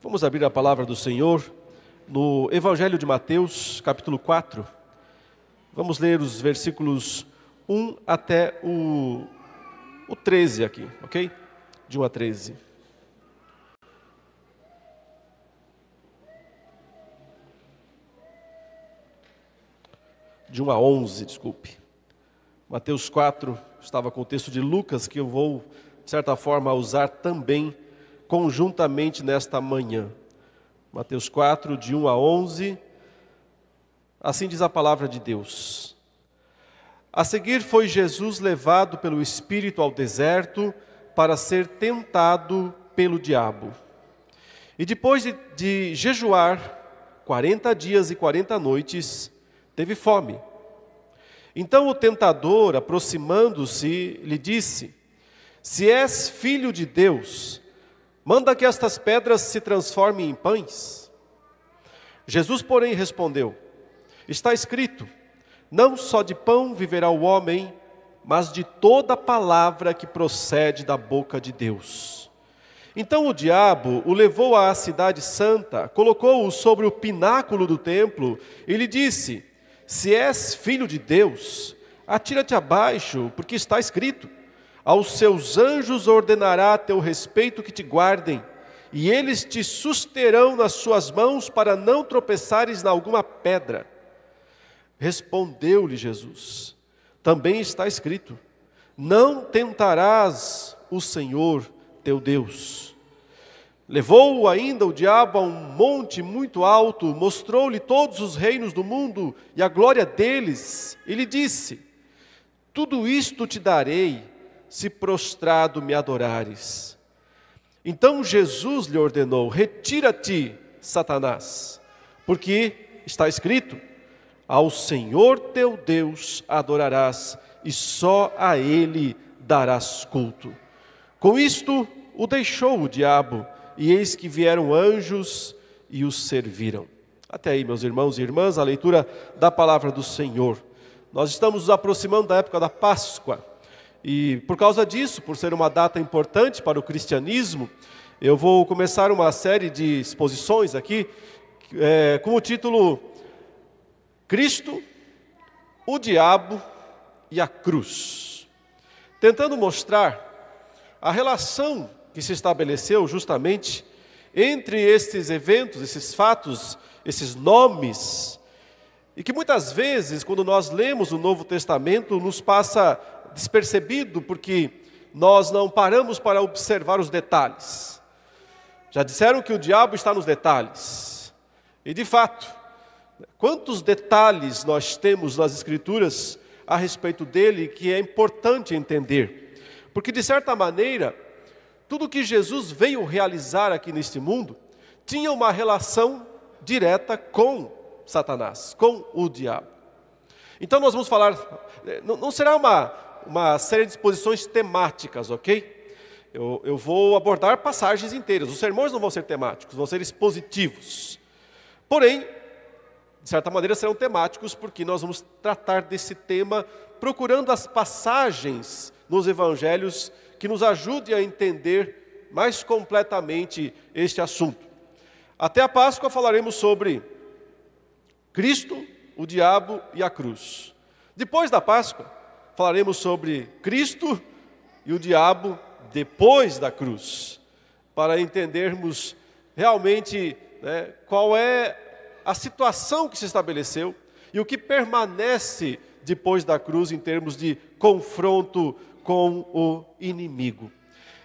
Vamos abrir a palavra do Senhor no Evangelho de Mateus, capítulo 4. Vamos ler os versículos 1 até o 13 aqui, ok? De 1 a 13. De 1 a 11, desculpe. Mateus 4 estava com o texto de Lucas, que eu vou, de certa forma, usar também conjuntamente nesta manhã. Mateus 4, de 1 a 11, assim diz a palavra de Deus. A seguir foi Jesus levado pelo Espírito ao deserto para ser tentado pelo diabo. E depois de jejuar 40 dias e 40 noites, teve fome. Então o tentador, aproximando-se, lhe disse: Se és filho de Deus, manda que estas pedras se transformem em pães. Jesus, porém, respondeu: Está escrito, não só de pão viverá o homem, mas de toda palavra que procede da boca de Deus. Então o diabo o levou à cidade santa, colocou-o sobre o pináculo do templo e lhe disse: Se és filho de Deus, atira-te abaixo, porque está escrito: Aos seus anjos ordenará a teu respeito que te guardem, e eles te susterão nas suas mãos para não tropeçares em alguma pedra. Respondeu-lhe Jesus: Também está escrito: Não tentarás o Senhor teu Deus. Levou-o ainda o diabo a um monte muito alto, mostrou-lhe todos os reinos do mundo e a glória deles, e lhe disse: Tudo isto te darei, se prostrado me adorares. Então Jesus lhe ordenou: Retira-te, Satanás, porque está escrito: Ao Senhor teu Deus adorarás, e só a Ele darás culto. Com isto o deixou o diabo, e eis que vieram anjos e os serviram. Até aí, meus irmãos e irmãs, a leitura da palavra do Senhor. Nós estamos nos aproximando da época da Páscoa. E por causa disso, por ser uma data importante para o cristianismo, eu vou começar uma série de exposições aqui, com o título Cristo, o Diabo e a Cruz. Tentando mostrar a relação que se estabeleceu justamente entre estes eventos, esses fatos, esses nomes, e que muitas vezes, quando nós lemos o Novo Testamento, nos passa despercebido, porque nós não paramos para observar os detalhes. Já disseram que o diabo está nos detalhes. E de fato, quantos detalhes nós temos nas Escrituras a respeito dele que é importante entender. Porque de certa maneira, tudo que Jesus veio realizar aqui neste mundo tinha uma relação direta com Satanás, com o diabo. Então nós vamos falar, não será uma série de exposições temáticas, ok? Eu vou abordar passagens inteiras. Os sermões não vão ser temáticos, vão ser expositivos. Porém, de certa maneira serão temáticos, porque nós vamos tratar desse tema procurando as passagens nos evangelhos que nos ajudem a entender mais completamente este assunto. Até a Páscoa falaremos sobre Cristo, o diabo e a cruz. Depois da Páscoa, falaremos sobre Cristo e o diabo depois da cruz, para entendermos realmente qual é a situação que se estabeleceu e o que permanece depois da cruz em termos de confronto com o inimigo.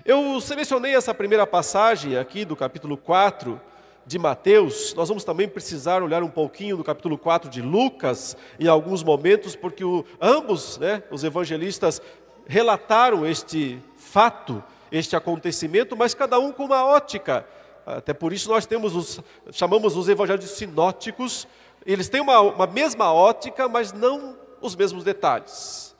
Eu selecionei essa primeira passagem aqui do capítulo 4 de Mateus. Nós vamos também precisar olhar um pouquinho do capítulo 4 de Lucas em alguns momentos, porque ambos, os evangelistas relataram este fato, este acontecimento, mas cada um com uma ótica. Até por isso nós chamamos os evangelhos de sinóticos. Eles têm uma mesma ótica, mas não os mesmos detalhes.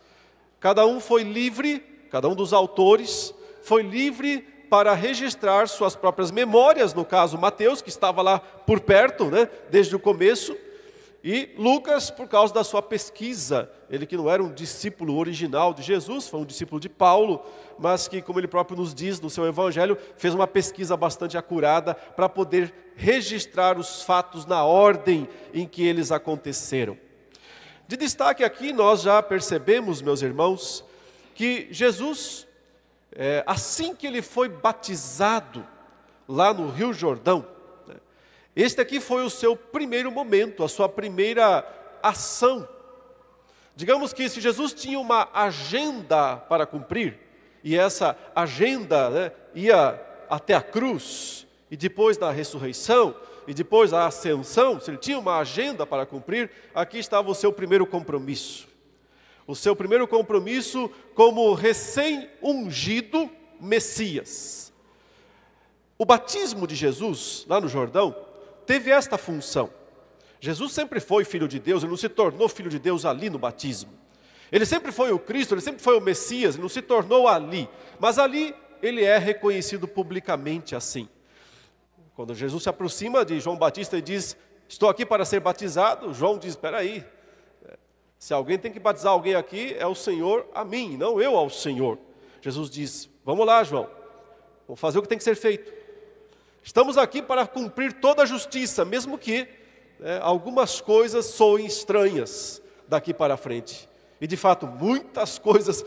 Cada um foi livre, cada um dos autores foi livre para registrar suas próprias memórias, no caso Mateus, que estava lá por perto, desde o começo, E Lucas, por causa da sua pesquisa, ele que não era um discípulo original de Jesus, foi um discípulo de Paulo, mas que, como ele próprio nos diz no seu evangelho, fez uma pesquisa bastante acurada para poder registrar os fatos na ordem em que eles aconteceram. De destaque aqui, nós já percebemos, meus irmãos, que Jesus, assim que ele foi batizado lá no Rio Jordão, este aqui foi o seu primeiro momento, a sua primeira ação. Digamos que se Jesus tinha uma agenda para cumprir, e essa agenda ia até a cruz, e depois da ressurreição, e depois da ascensão, se ele tinha uma agenda para cumprir, aqui estava o seu primeiro compromisso. O seu primeiro compromisso como recém-ungido Messias. O batismo de Jesus, lá no Jordão, teve esta função. Jesus sempre foi filho de Deus, ele não se tornou filho de Deus ali no batismo. Ele sempre foi o Cristo, ele sempre foi o Messias, ele não se tornou ali. Mas ali ele é reconhecido publicamente assim. Quando Jesus se aproxima de João Batista e diz, estou aqui para ser batizado, João diz, espera aí, se alguém tem que batizar alguém aqui, é o Senhor a mim, não eu ao Senhor. Jesus diz, vamos lá, João, vamos fazer o que tem que ser feito. Estamos aqui para cumprir toda a justiça, mesmo que algumas coisas soem estranhas daqui para frente. E de fato, muitas coisas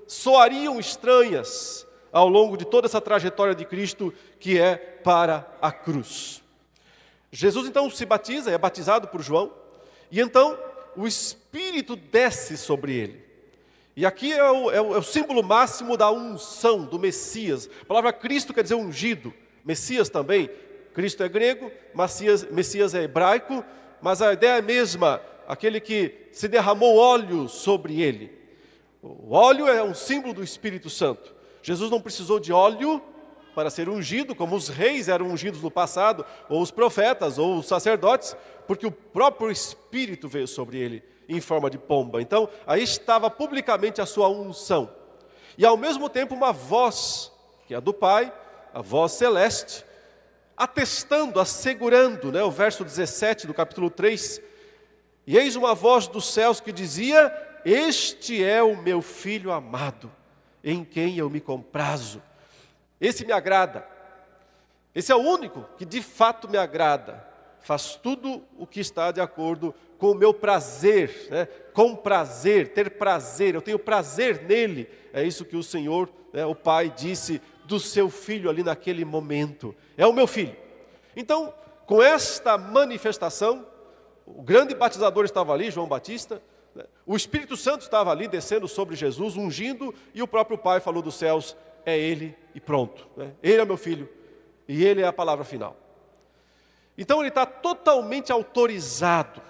soariam estranhas ao longo de toda essa trajetória de Cristo que é para a cruz. Jesus então se batiza, é batizado por João, e então o Espírito desce sobre ele. E aqui é o símbolo máximo da unção do Messias. A palavra Cristo quer dizer ungido. Messias também, Cristo é grego, Messias é hebraico, mas a ideia é a mesma, aquele que se derramou óleo sobre ele. O óleo é um símbolo do Espírito Santo. Jesus não precisou de óleo para ser ungido, como os reis eram ungidos no passado, ou os profetas, ou os sacerdotes, porque o próprio Espírito veio sobre ele em forma de pomba. Então, aí estava publicamente a sua unção. E ao mesmo tempo uma voz, que é a do Pai, a voz celeste, atestando, assegurando, o verso 17 do capítulo 3, e eis uma voz dos céus que dizia, este é o meu Filho amado, em quem eu me comprazo. Esse me agrada, esse é o único que de fato me agrada, faz tudo o que está de acordo com o meu prazer, com prazer, ter prazer, eu tenho prazer nele, é isso que o Senhor, o Pai disse do seu filho ali naquele momento, é o meu filho. Então, com esta manifestação, o grande batizador estava ali, João Batista, o Espírito Santo estava ali descendo sobre Jesus, ungindo, e o próprio Pai falou dos céus, é ele e pronto, ele é meu filho, e ele é a palavra final. Então ele está totalmente autorizado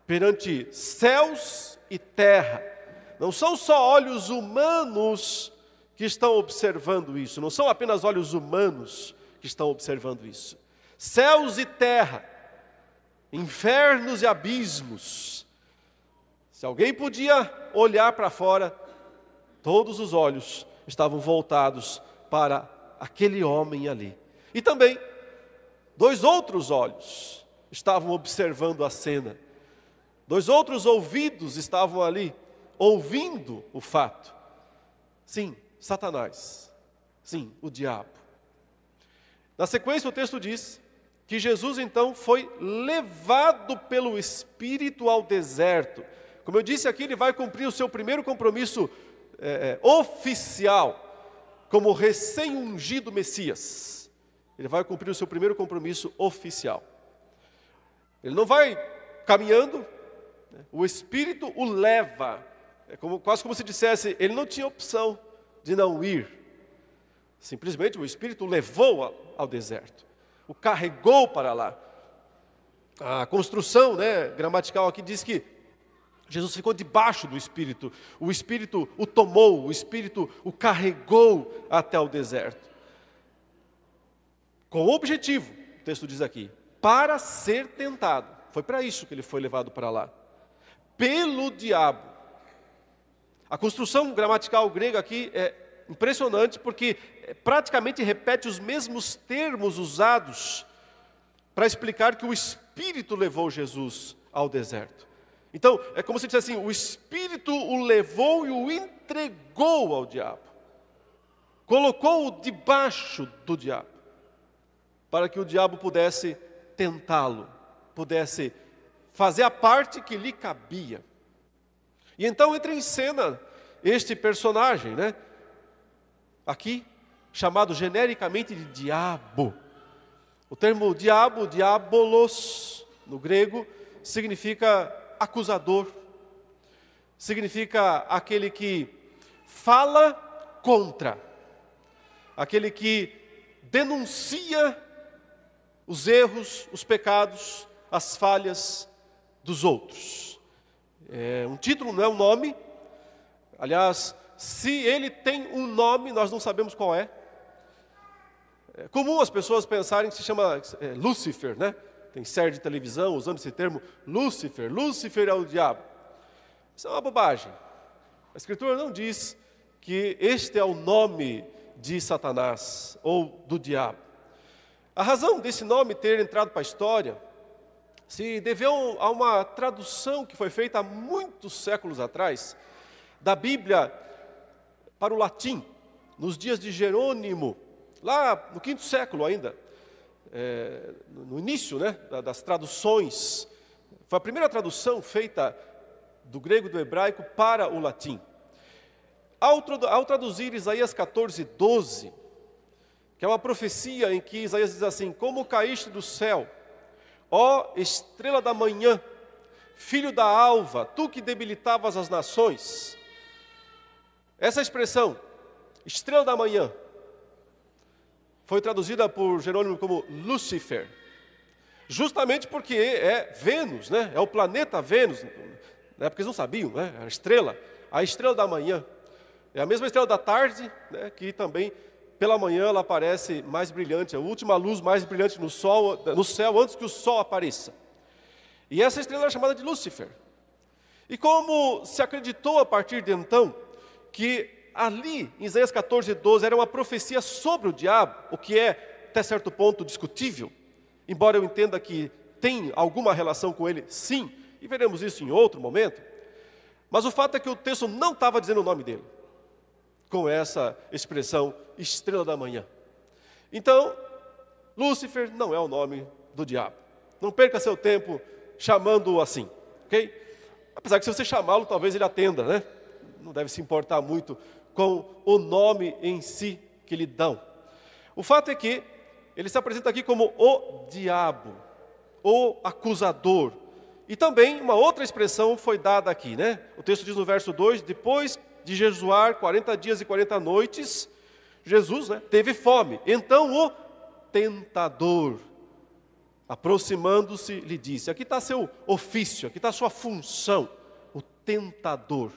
perante céus e terra, não são só olhos humanos que estão observando isso, não são apenas olhos humanos que estão observando isso. Céus e terra, infernos e abismos. Se alguém podia olhar para fora, todos os olhos estavam voltados para aquele homem ali. E também, 2 outros olhos estavam observando a cena. 2 outros ouvidos estavam ali, ouvindo o fato. Sim, Satanás. Sim, o diabo. Na sequência o texto diz que Jesus então foi levado pelo Espírito ao deserto. Como eu disse aqui, ele vai cumprir o seu primeiro compromisso oficial, como recém-ungido Messias. Ele vai cumprir o seu primeiro compromisso oficial. Ele não vai caminhando, o Espírito o leva. Quase como se dissesse, ele não tinha opção de não ir. Simplesmente o Espírito o levou ao deserto, o carregou para lá. A construção gramatical aqui diz que Jesus ficou debaixo do Espírito, o Espírito o tomou, o Espírito o carregou até o deserto. Com o objetivo, o texto diz aqui, para ser tentado. Foi para isso que ele foi levado para lá. Pelo diabo. A construção gramatical grega aqui é impressionante porque praticamente repete os mesmos termos usados para explicar que o Espírito levou Jesus ao deserto. Então, é como se dissesse assim, o Espírito o levou e o entregou ao diabo. Colocou-o debaixo do diabo, para que o diabo pudesse tentá-lo, pudesse fazer a parte que lhe cabia. E então entra em cena este personagem, né? Aqui, chamado genericamente de diabo. O termo diabo, diabolos, no grego, significa acusador. Significa aquele que fala contra. Aquele que denuncia os erros, os pecados, as falhas dos outros. É um título, não é um nome. Aliás, se ele tem um nome, nós não sabemos qual é. É comum as pessoas pensarem que se chama Lúcifer, né? Tem série de televisão usando esse termo, Lúcifer. Lúcifer é o diabo. Isso é uma bobagem. A Escritura não diz que este é o nome de Satanás ou do diabo. A razão desse nome ter entrado para a história se deveu a uma tradução que foi feita há muitos séculos atrás, da Bíblia para o latim, nos dias de Jerônimo, lá no 5º século ainda, no início, né, das traduções. Foi a primeira tradução feita do grego e do hebraico para o latim. Ao traduzir Isaías 14:12, que é uma profecia em que Isaías diz assim: como caíste do céu, ó estrela da manhã, filho da alva, tu que debilitavas as nações. Essa expressão, estrela da manhã, foi traduzida por Jerônimo como Lúcifer, justamente porque é Vênus, né? É o planeta Vênus, na época eles não sabiam, né? A estrela da manhã. É a mesma estrela da tarde, né? Que também pela manhã ela aparece mais brilhante, a última luz mais brilhante no céu antes que o sol apareça. E essa estrela era chamada de Lúcifer. E como se acreditou a partir de então que ali, em Isaías 14:12, era uma profecia sobre o diabo, o que é, até certo ponto, discutível, embora eu entenda que tem alguma relação com ele, sim, e veremos isso em outro momento, mas o fato é que o texto não estava dizendo o nome dele, com essa expressão, estrela da manhã. Então, Lúcifer não é o nome do diabo. Não perca seu tempo chamando-o assim, ok? Apesar que se você chamá-lo, talvez ele atenda, né? Não deve se importar muito com o nome em si que lhe dão. O fato é que ele se apresenta aqui como o diabo, o acusador. E também uma outra expressão foi dada aqui, né? O texto diz no verso 2, depois de jejuar 40 dias e 40 noites, Jesus, né, teve fome. Então o tentador, aproximando-se, lhe disse, aqui está seu ofício, aqui está sua função, o tentador.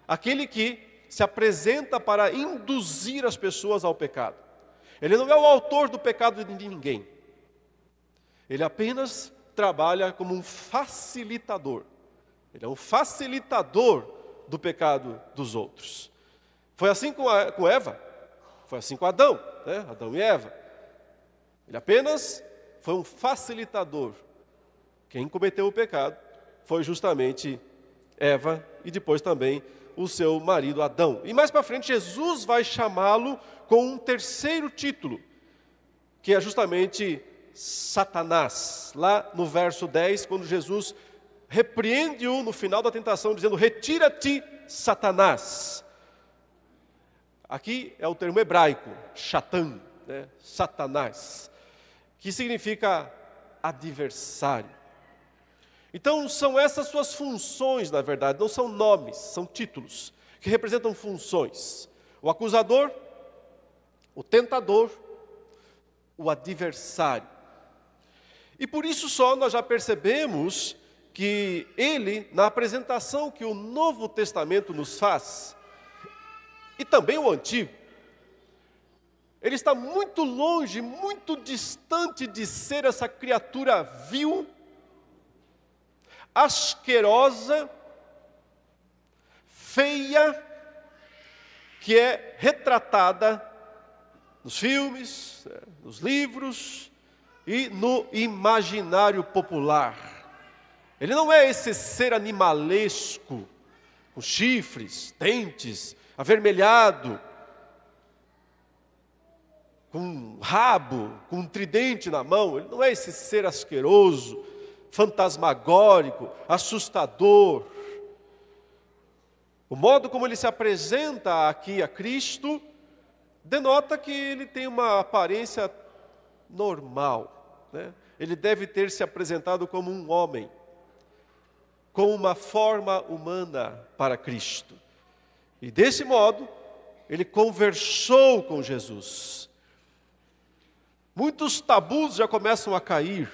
Aquele que se apresenta para induzir as pessoas ao pecado. Ele não é o autor do pecado de ninguém. Ele apenas trabalha como um facilitador. Ele é um facilitador do pecado dos outros. Foi assim com Eva, foi assim com Adão, né? Adão e Eva. Ele apenas foi um facilitador. Quem cometeu o pecado foi justamente Eva e depois também o seu marido Adão. E mais para frente, Jesus vai chamá-lo com um terceiro título, que é justamente Satanás. Lá no verso 10, quando Jesus repreende-o no final da tentação, dizendo, retira-te, Satanás. Aqui é o termo hebraico, Shatan, né? Satanás, que significa adversário. Então, são essas suas funções, na verdade, não são nomes, são títulos, que representam funções. O acusador, o tentador, o adversário. E por isso só nós já percebemos que ele, na apresentação que o Novo Testamento nos faz, e também o Antigo, ele está muito longe, muito distante de ser essa criatura vil, asquerosa, feia, que é retratada nos filmes, nos livros e no imaginário popular. Ele não é esse ser animalesco, com chifres, dentes, avermelhado, com um rabo, com um tridente na mão. Ele não é esse ser asqueroso, fantasmagórico, assustador. O modo como ele se apresenta aqui a Cristo denota que ele tem uma aparência normal, né? Ele deve ter se apresentado como um homem, com uma forma humana para Cristo. E desse modo, ele conversou com Jesus. Muitos tabus já começam a cair,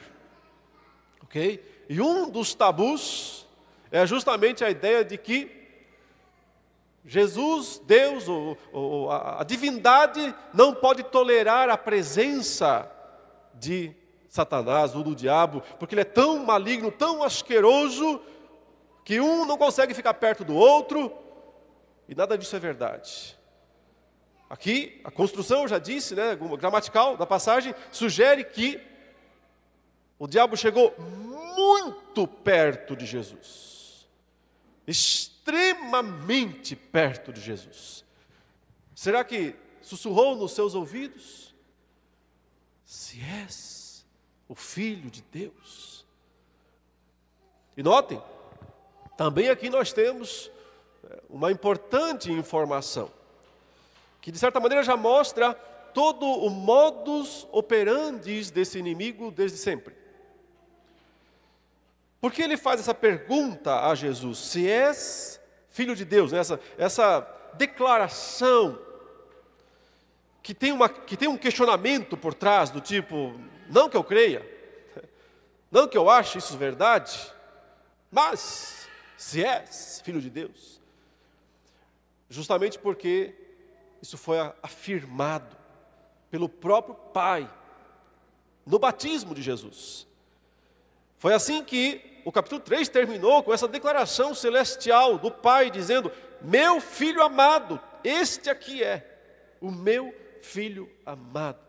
ok? E um dos tabus é justamente a ideia de que Jesus, Deus, a divindade, não pode tolerar a presença de Satanás ou do diabo, porque ele é tão maligno, tão asqueroso, que um não consegue ficar perto do outro, e nada disso é verdade. Aqui, a construção, eu já disse, né, gramatical da passagem, sugere que o diabo chegou muito perto de Jesus. Extremamente perto de Jesus. Será que sussurrou nos seus ouvidos? Se és o Filho de Deus. E notem, também aqui nós temos uma importante informação, que de certa maneira já mostra todo o modus operandi desse inimigo desde sempre. Por que ele faz essa pergunta a Jesus? Se és Filho de Deus, né? Essa declaração que tem um questionamento por trás, do tipo, não que eu creia, não que eu ache isso verdade, mas se és Filho de Deus. Justamente porque isso foi afirmado pelo próprio Pai no batismo de Jesus. Foi assim que o capítulo 3 terminou com essa declaração celestial do Pai, dizendo: meu filho amado, este aqui é o meu filho amado.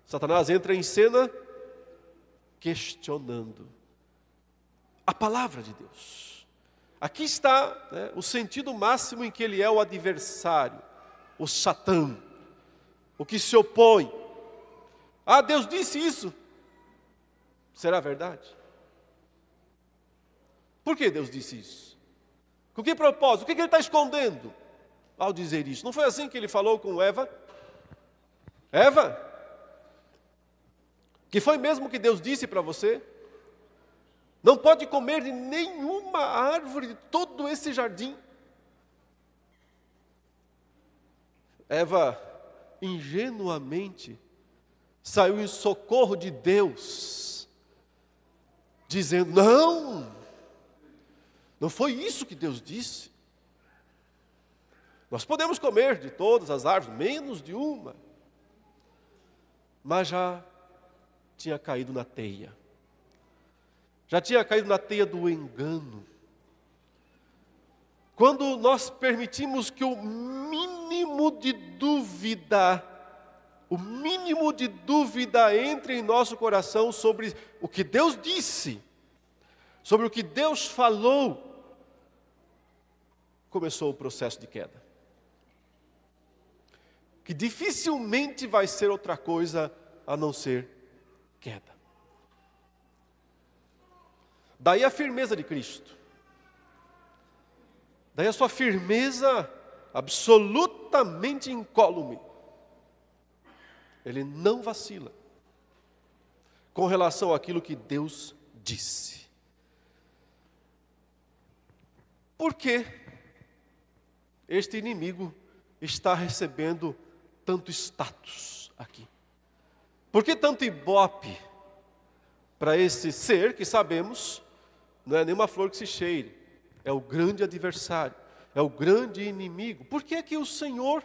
Satanás entra em cena questionando a palavra de Deus. Aqui está, né, o sentido máximo em que ele é o adversário, o Satã, o que se opõe. Ah, Deus disse isso. Será verdade? Por que Deus disse isso? Com que propósito? O que ele está escondendo ao dizer isso? Não foi assim que ele falou com Eva? Eva, que foi mesmo que Deus disse para você? Não pode comer de nenhuma árvore de todo esse jardim. Eva, ingenuamente, saiu em socorro de Deus, dizendo: não foi isso que Deus disse. Nós podemos comer de todas as árvores, menos de uma. Mas já tinha caído na teia. Já tinha caído na teia do engano. Quando nós permitimos que o mínimo de dúvida entre em nosso coração sobre o que Deus disse, sobre o que Deus falou, começou o processo de queda. Que dificilmente vai ser outra coisa a não ser queda. Daí a firmeza de Cristo. Daí a sua firmeza absolutamente incólume. Ele não vacila com relação àquilo que Deus disse. Por que este inimigo está recebendo tanto status aqui? Por que tanto ibope para esse ser que sabemos não é nenhuma flor que se cheire? É o grande adversário, é o grande inimigo. Por que que o Senhor,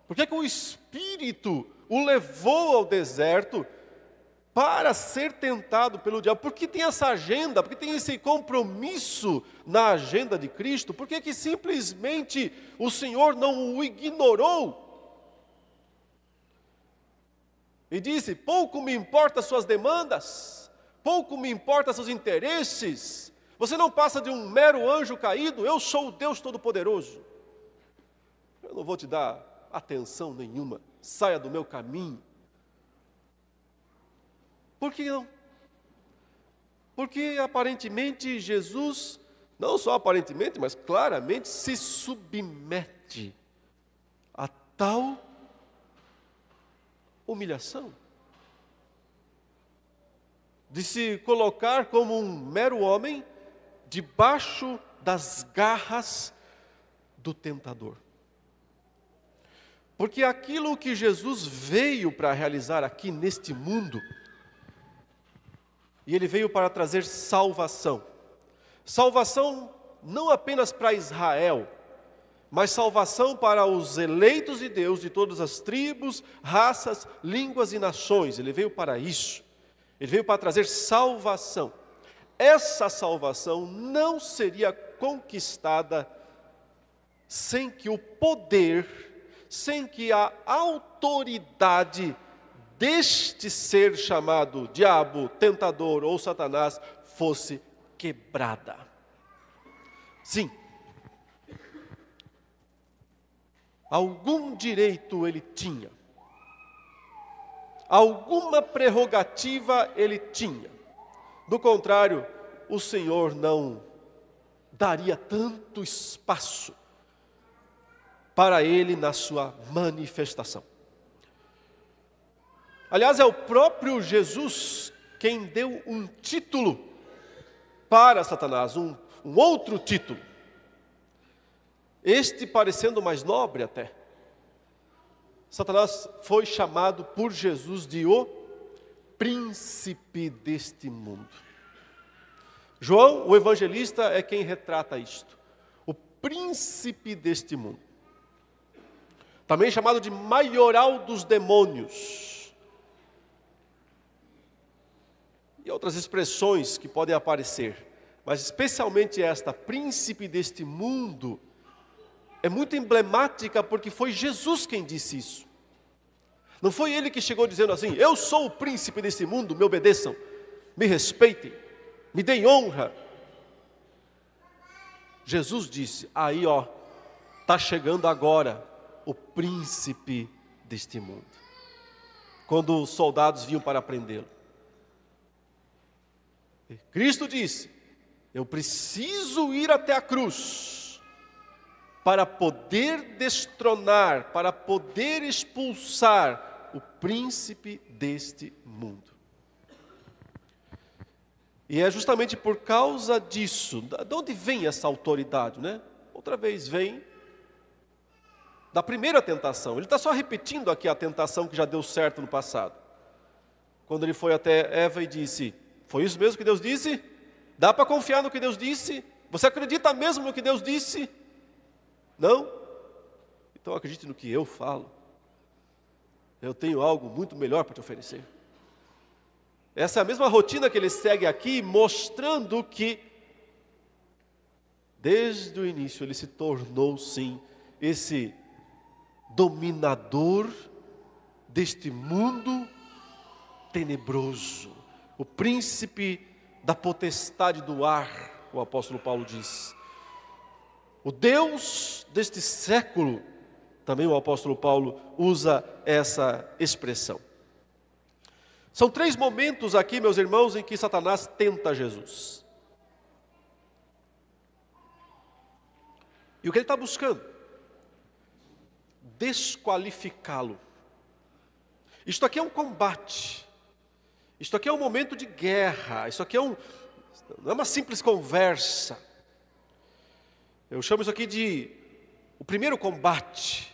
por que que o Espírito o levou ao deserto para ser tentado pelo diabo? Por que tem essa agenda? Por que tem esse compromisso na agenda de Cristo? Por que que simplesmente o Senhor não o ignorou? E disse: pouco me importa as suas demandas, pouco me importa seus interesses, você não passa de um mero anjo caído, eu sou o Deus Todo-Poderoso. Eu não vou te dar atenção nenhuma, saia do meu caminho. Por que não? Porque aparentemente Jesus, não só aparentemente, mas claramente se submete a tal humilhação. De se colocar como um mero homem debaixo das garras do tentador. Porque aquilo que Jesus veio para realizar aqui neste mundo, e Ele veio para trazer salvação. Salvação não apenas para Israel, mas salvação para os eleitos de Deus de todas as tribos, raças, línguas e nações. Ele veio para isso. Ele veio para trazer salvação. Essa salvação não seria conquistada sem que o poder, sem que a autoridade deste ser chamado diabo, tentador ou Satanás fosse quebrada. Sim, algum direito ele tinha, alguma prerrogativa ele tinha. Do contrário, o Senhor não daria tanto espaço para ele na sua manifestação. Aliás, é o próprio Jesus quem deu um título para Satanás, um outro título. Este parecendo mais nobre até. Satanás foi chamado por Jesus de o príncipe deste mundo. João, o evangelista, é quem retrata isto. O príncipe deste mundo. Também chamado de maioral dos demônios. E outras expressões que podem aparecer. Mas especialmente esta, príncipe deste mundo, é muito emblemática porque foi Jesus quem disse isso. Não foi ele que chegou dizendo assim, eu sou o príncipe deste mundo, me obedeçam, me respeitem, me deem honra. Jesus disse, aí ó, está chegando agora o príncipe deste mundo. Quando os soldados vinham para prendê-lo. Cristo disse, eu preciso ir até a cruz para poder destronar, para poder expulsar o príncipe deste mundo. E é justamente por causa disso, de onde vem essa autoridade, né? Outra vez vem da primeira tentação. Ele está só repetindo aqui a tentação que já deu certo no passado. Quando ele foi até Eva e disse, foi isso mesmo que Deus disse? Dá para confiar no que Deus disse? Você acredita mesmo no que Deus disse? Não? Então acredite no que eu falo. Eu tenho algo muito melhor para te oferecer. Essa é a mesma rotina que ele segue aqui, mostrando que, desde o início, ele se tornou, sim, esse dominador deste mundo tenebroso. O príncipe da potestade do ar, o apóstolo Paulo diz. O Deus deste século, também o apóstolo Paulo usa essa expressão. São 3 momentos aqui, meus irmãos, em que Satanás tenta Jesus. E o que ele está buscando? Desqualificá-lo. Isto aqui é um combate. Isto aqui é um momento de guerra. Isto aqui não é uma simples conversa. Eu chamo isso aqui de o primeiro combate.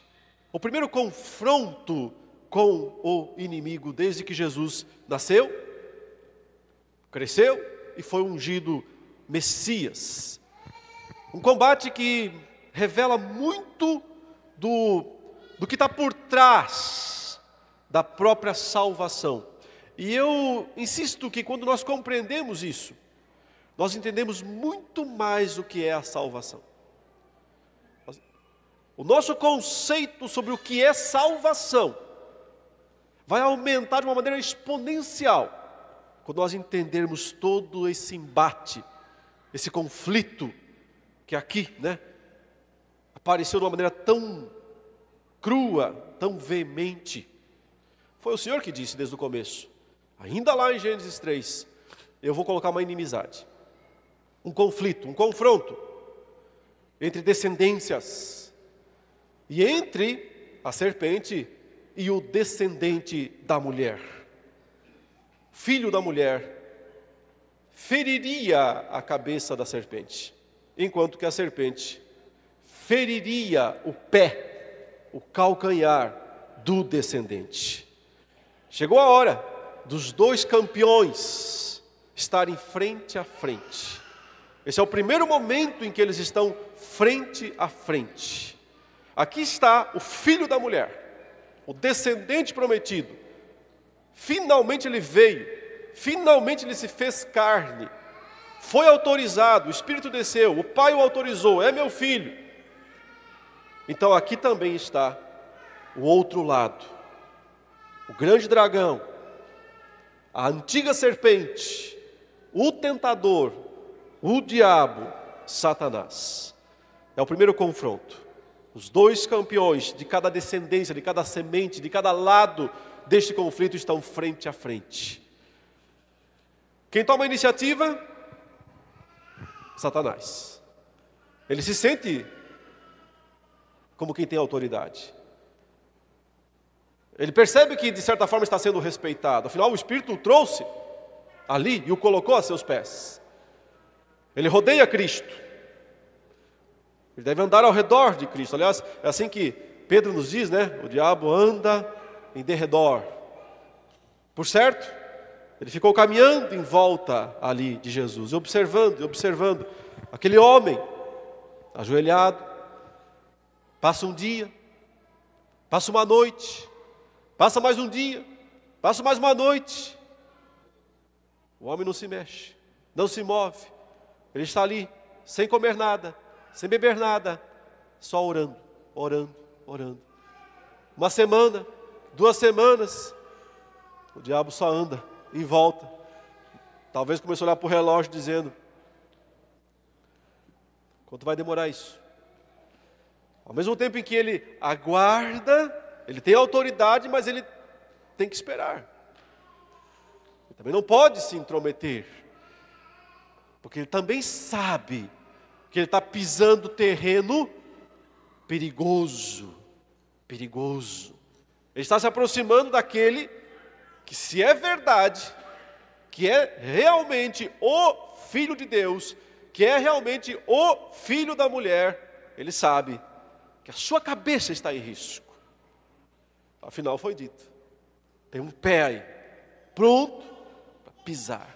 O primeiro confronto com o inimigo, desde que Jesus nasceu, cresceu e foi ungido Messias. Um combate que revela muito do que está por trás da própria salvação. E eu insisto que quando nós compreendemos isso, nós entendemos muito mais o que é a salvação. O nosso conceito sobre o que é salvação vai aumentar de uma maneira exponencial quando nós entendermos todo esse embate, esse conflito que aqui, apareceu de uma maneira tão crua, tão veemente. Foi o Senhor que disse desde o começo, ainda lá em Gênesis 3, eu vou colocar uma inimizade, um conflito, um confronto entre descendências e entre a serpente e o descendente da mulher. Filho da mulher feriria a cabeça da serpente, enquanto que a serpente feriria o pé, o calcanhar do descendente. Chegou a hora dos dois campeões estarem frente a frente. Esse é o primeiro momento em que eles estão frente a frente. Aqui está o filho da mulher, o descendente prometido. Finalmente ele veio, finalmente ele se fez carne, foi autorizado, o Espírito desceu, o Pai o autorizou, é meu filho. Então aqui também está o outro lado, o grande dragão, a antiga serpente, o tentador, o diabo, Satanás. É o primeiro confronto. Os dois campeões de cada descendência, de cada semente, de cada lado deste conflito estão frente a frente. Quem toma a iniciativa? Satanás. Ele se sente como quem tem autoridade. Ele percebe que de certa forma está sendo respeitado. Afinal, o Espírito o trouxe ali e o colocou a seus pés. Ele rodeia Cristo. Ele deve andar ao redor de Cristo. Aliás, é assim que Pedro nos diz, o diabo anda em derredor. Por certo, ele ficou caminhando em volta ali de Jesus, observando aquele homem ajoelhado. Passa um dia, passa uma noite, passa mais um dia, passa mais uma noite. O homem não se mexe, não se move. Ele está ali, sem comer nada, sem beber nada, só orando. Uma semana, 2 semanas, o diabo só anda em volta. Talvez começou a olhar para o relógio dizendo: quanto vai demorar isso? Ao mesmo tempo em que ele aguarda, ele tem autoridade, mas ele tem que esperar. Ele também não pode se intrometer, porque ele também sabe que ele está pisando terreno perigoso. Ele está se aproximando daquele que, se é verdade, que é realmente o Filho de Deus, que é realmente o filho da mulher, ele sabe que a sua cabeça está em risco. Afinal foi dito, tem um pé aí, pronto para pisar,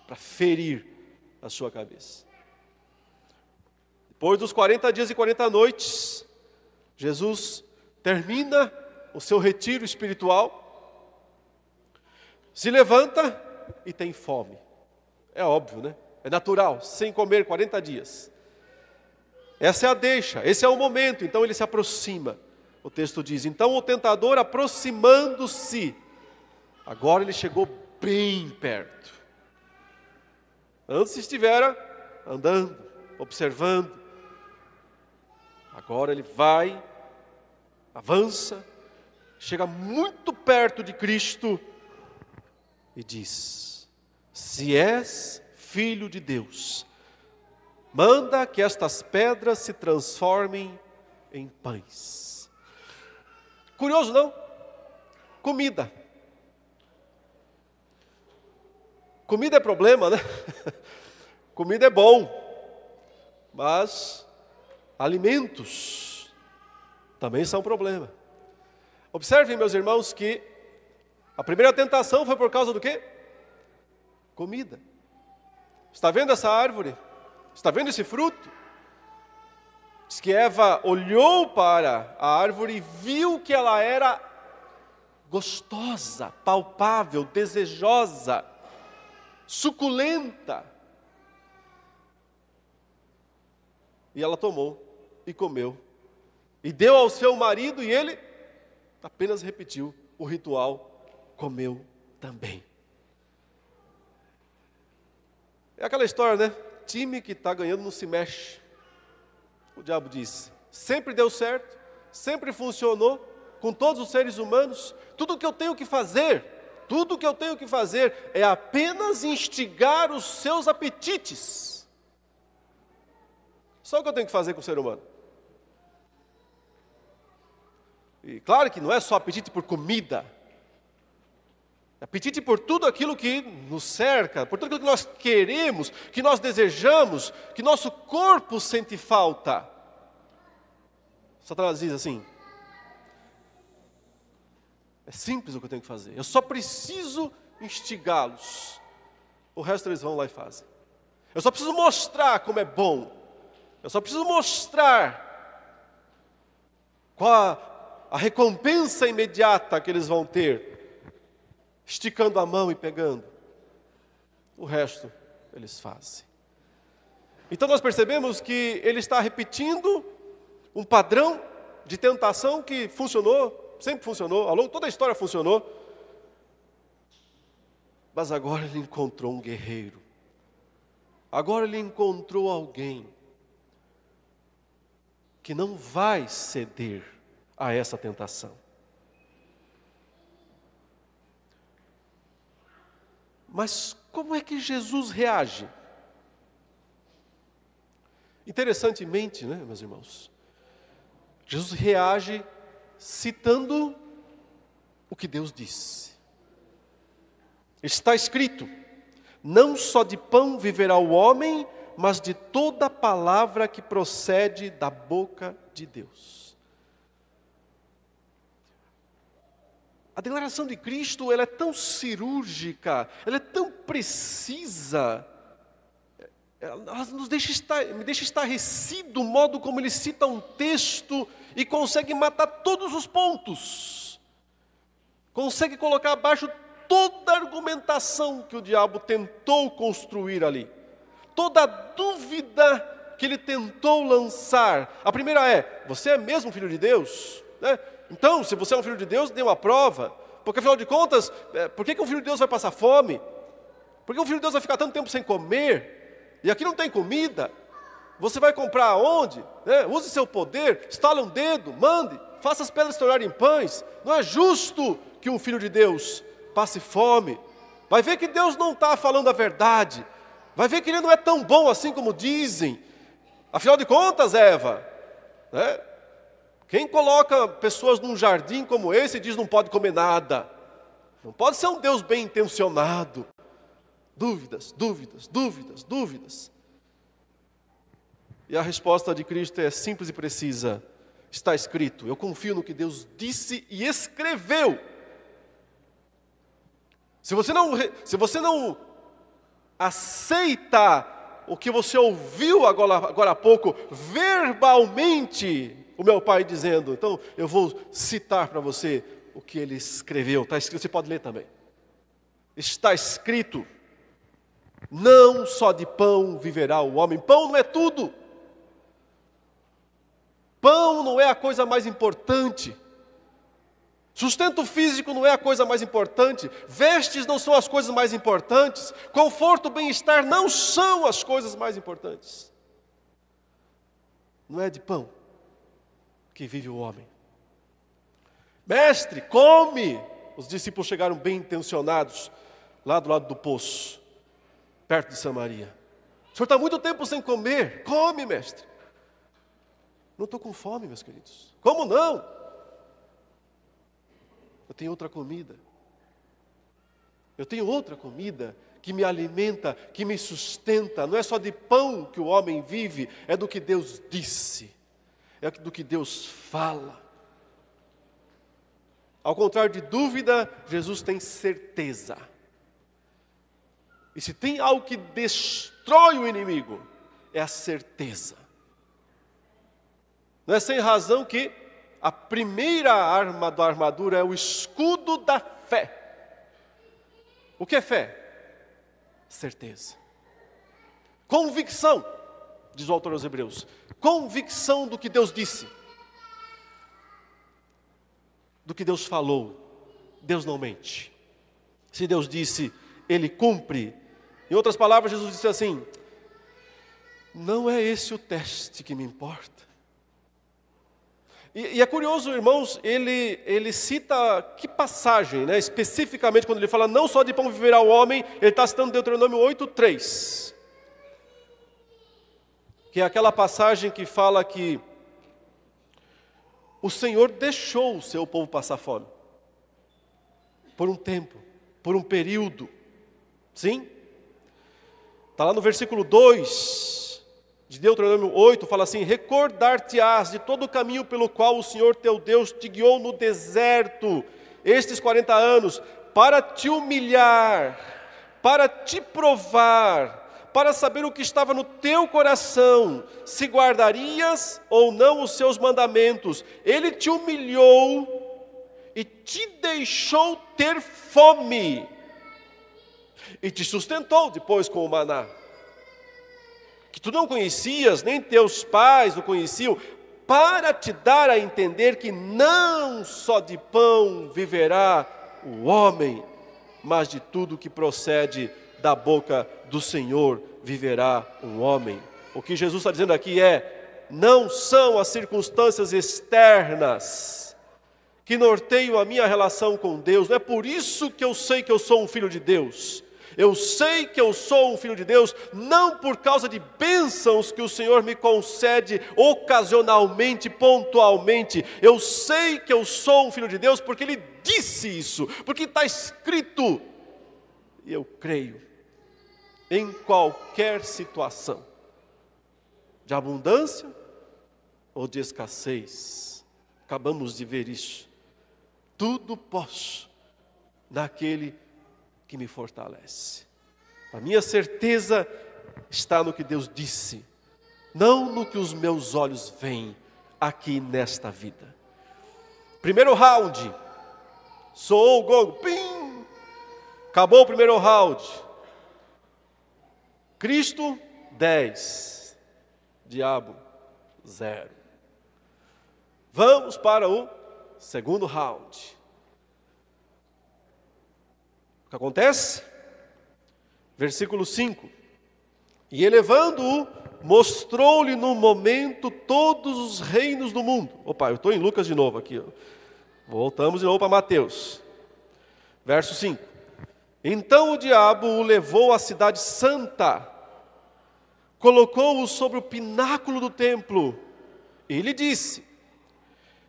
para ferir a sua cabeça. Depois dos 40 dias e 40 noites, Jesus termina o seu retiro espiritual, se levanta e tem fome. É óbvio, É natural, sem comer 40 dias. Essa é a deixa, esse é o momento. Então ele se aproxima. O texto diz: então o tentador, aproximando-se, agora ele chegou bem perto. Antes estivera andando, observando. Agora ele vai, avança, chega muito perto de Cristo e diz: se és Filho de Deus, manda que estas pedras se transformem em pães. Curioso, não? Comida. Comida é problema, Comida é bom, mas alimentos também são problema. Observem, meus irmãos, que a primeira tentação foi por causa do quê? Comida. Está vendo essa árvore? Está vendo esse fruto? Diz que Eva olhou para a árvore e viu que ela era gostosa, palpável, desejosa, suculenta. E ela tomou e comeu. E deu ao seu marido e ele apenas repetiu o ritual, comeu também. É aquela história, né? Time que está ganhando não se mexe. O diabo disse, sempre deu certo, sempre funcionou, com todos os seres humanos. Tudo que eu tenho que fazer é apenas instigar os seus apetites. Só o que eu tenho que fazer com o ser humano. E claro que não é só apetite por comida. Apetite por tudo aquilo que nos cerca, por tudo aquilo que nós queremos, que nós desejamos, que nosso corpo sente falta. Satanás diz assim, é simples o que eu tenho que fazer, eu só preciso instigá-los, o resto eles vão lá e fazem. Eu só preciso mostrar como é bom, eu só preciso mostrar qual a recompensa imediata que eles vão ter, esticando a mão e pegando. O resto eles fazem. Então nós percebemos que ele está repetindo um padrão de tentação que funcionou, sempre funcionou, ao longo de toda a história funcionou. Mas agora ele encontrou um guerreiro. Agora ele encontrou alguém que não vai ceder a essa tentação. Mas como é que Jesus reage? Interessantemente, né, meus irmãos? Jesus reage citando o que Deus disse. Está escrito, não só de pão viverá o homem, mas de toda palavra que procede da boca de Deus. A declaração de Cristo, ela é tão cirúrgica, ela é tão precisa, ela me deixa estarrecido o modo como ele cita um texto e consegue matar todos os pontos. Consegue colocar abaixo toda a argumentação que o diabo tentou construir ali. Toda a dúvida que ele tentou lançar. A primeira é, você é mesmo filho de Deus? Né? Então, se você é um filho de Deus, dê uma prova. Porque afinal de contas, por que um filho de Deus vai passar fome? Por que um filho de Deus vai ficar tanto tempo sem comer? E aqui não tem comida. Você vai comprar aonde? Use seu poder, estale um dedo, mande, faça as pedras se tornarem pães. Não é justo que um filho de Deus passe fome. Vai ver que Deus não está falando a verdade. Vai ver que Ele não é tão bom assim como dizem. Afinal de contas, Eva, quem coloca pessoas num jardim como esse e diz não pode comer nada? Não pode ser um Deus bem intencionado. Dúvidas, dúvidas, dúvidas, dúvidas. E a resposta de Cristo é simples e precisa. Está escrito, eu confio no que Deus disse e escreveu. Se você não aceita o que você ouviu agora há pouco, verbalmente, o meu pai dizendo, então eu vou citar para você o que ele escreveu. Está escrito, você pode ler também. Está escrito, não só de pão viverá o homem. Pão não é tudo. Pão não é a coisa mais importante. Sustento físico não é a coisa mais importante. Vestes não são as coisas mais importantes. Conforto, bem-estar não são as coisas mais importantes. Não é de pão que vive o homem. Mestre, come! Os discípulos chegaram bem intencionados lá do lado do poço, perto de Samaria. O senhor está muito tempo sem comer. Come, mestre. Não estou com fome, meus queridos. Como não? Eu tenho outra comida. Eu tenho outra comida que me alimenta, que me sustenta. Não é só de pão que o homem vive, é do que Deus disse. É do que Deus fala. Ao contrário de dúvida, Jesus tem certeza. E se tem algo que destrói o inimigo, é a certeza. Não é sem razão que a primeira arma da armadura é o escudo da fé. O que é fé? Certeza. Convicção, diz o autor aos Hebreus. Convicção do que Deus disse. Do que Deus falou. Deus não mente. Se Deus disse, Ele cumpre. Em outras palavras, Jesus disse assim: não é esse o teste que me importa. E é curioso, irmãos, ele cita que passagem, né? Especificamente quando ele fala não só de pão viverá o homem, ele está citando Deuteronômio 8:3. Que é aquela passagem que fala que o Senhor deixou o seu povo passar fome. Por um tempo, por um período. Sim? Está lá no versículo 2 de Deuteronômio 8, fala assim: recordar-te-ás de todo o caminho pelo qual o Senhor teu Deus te guiou no deserto, estes 40 anos, para te humilhar, para te provar, para saber o que estava no teu coração, se guardarias ou não os seus mandamentos. Ele te humilhou e te deixou ter fome, e te sustentou depois com o maná, que tu não conhecias, nem teus pais o conheciam, para te dar a entender que não só de pão viverá o homem, mas de tudo que procede da boca do Senhor viverá um homem. O que Jesus está dizendo aqui é: não são as circunstâncias externas que norteiam a minha relação com Deus. Não é por isso que eu sei que eu sou um filho de Deus. Eu sei que eu sou um filho de Deus, não por causa de bênçãos que o Senhor me concede ocasionalmente, pontualmente. Eu sei que eu sou um filho de Deus porque Ele disse isso, porque está escrito. E eu creio. Em qualquer situação, de abundância ou de escassez, acabamos de ver isso. Tudo posso naquele que me fortalece. A minha certeza está no que Deus disse, não no que os meus olhos veem aqui nesta vida. Primeiro round, soou o gongo, pim! Acabou o primeiro round. Cristo, 10. Diabo, 0. Vamos para o segundo round. O que acontece? Versículo 5. E elevando-o, mostrou-lhe no momento todos os reinos do mundo. Opa, eu estou em Lucas de novo aqui. Voltamos de novo para Mateus. Verso 5. Então o diabo o levou à cidade santa, colocou-o sobre o pináculo do templo, e lhe disse: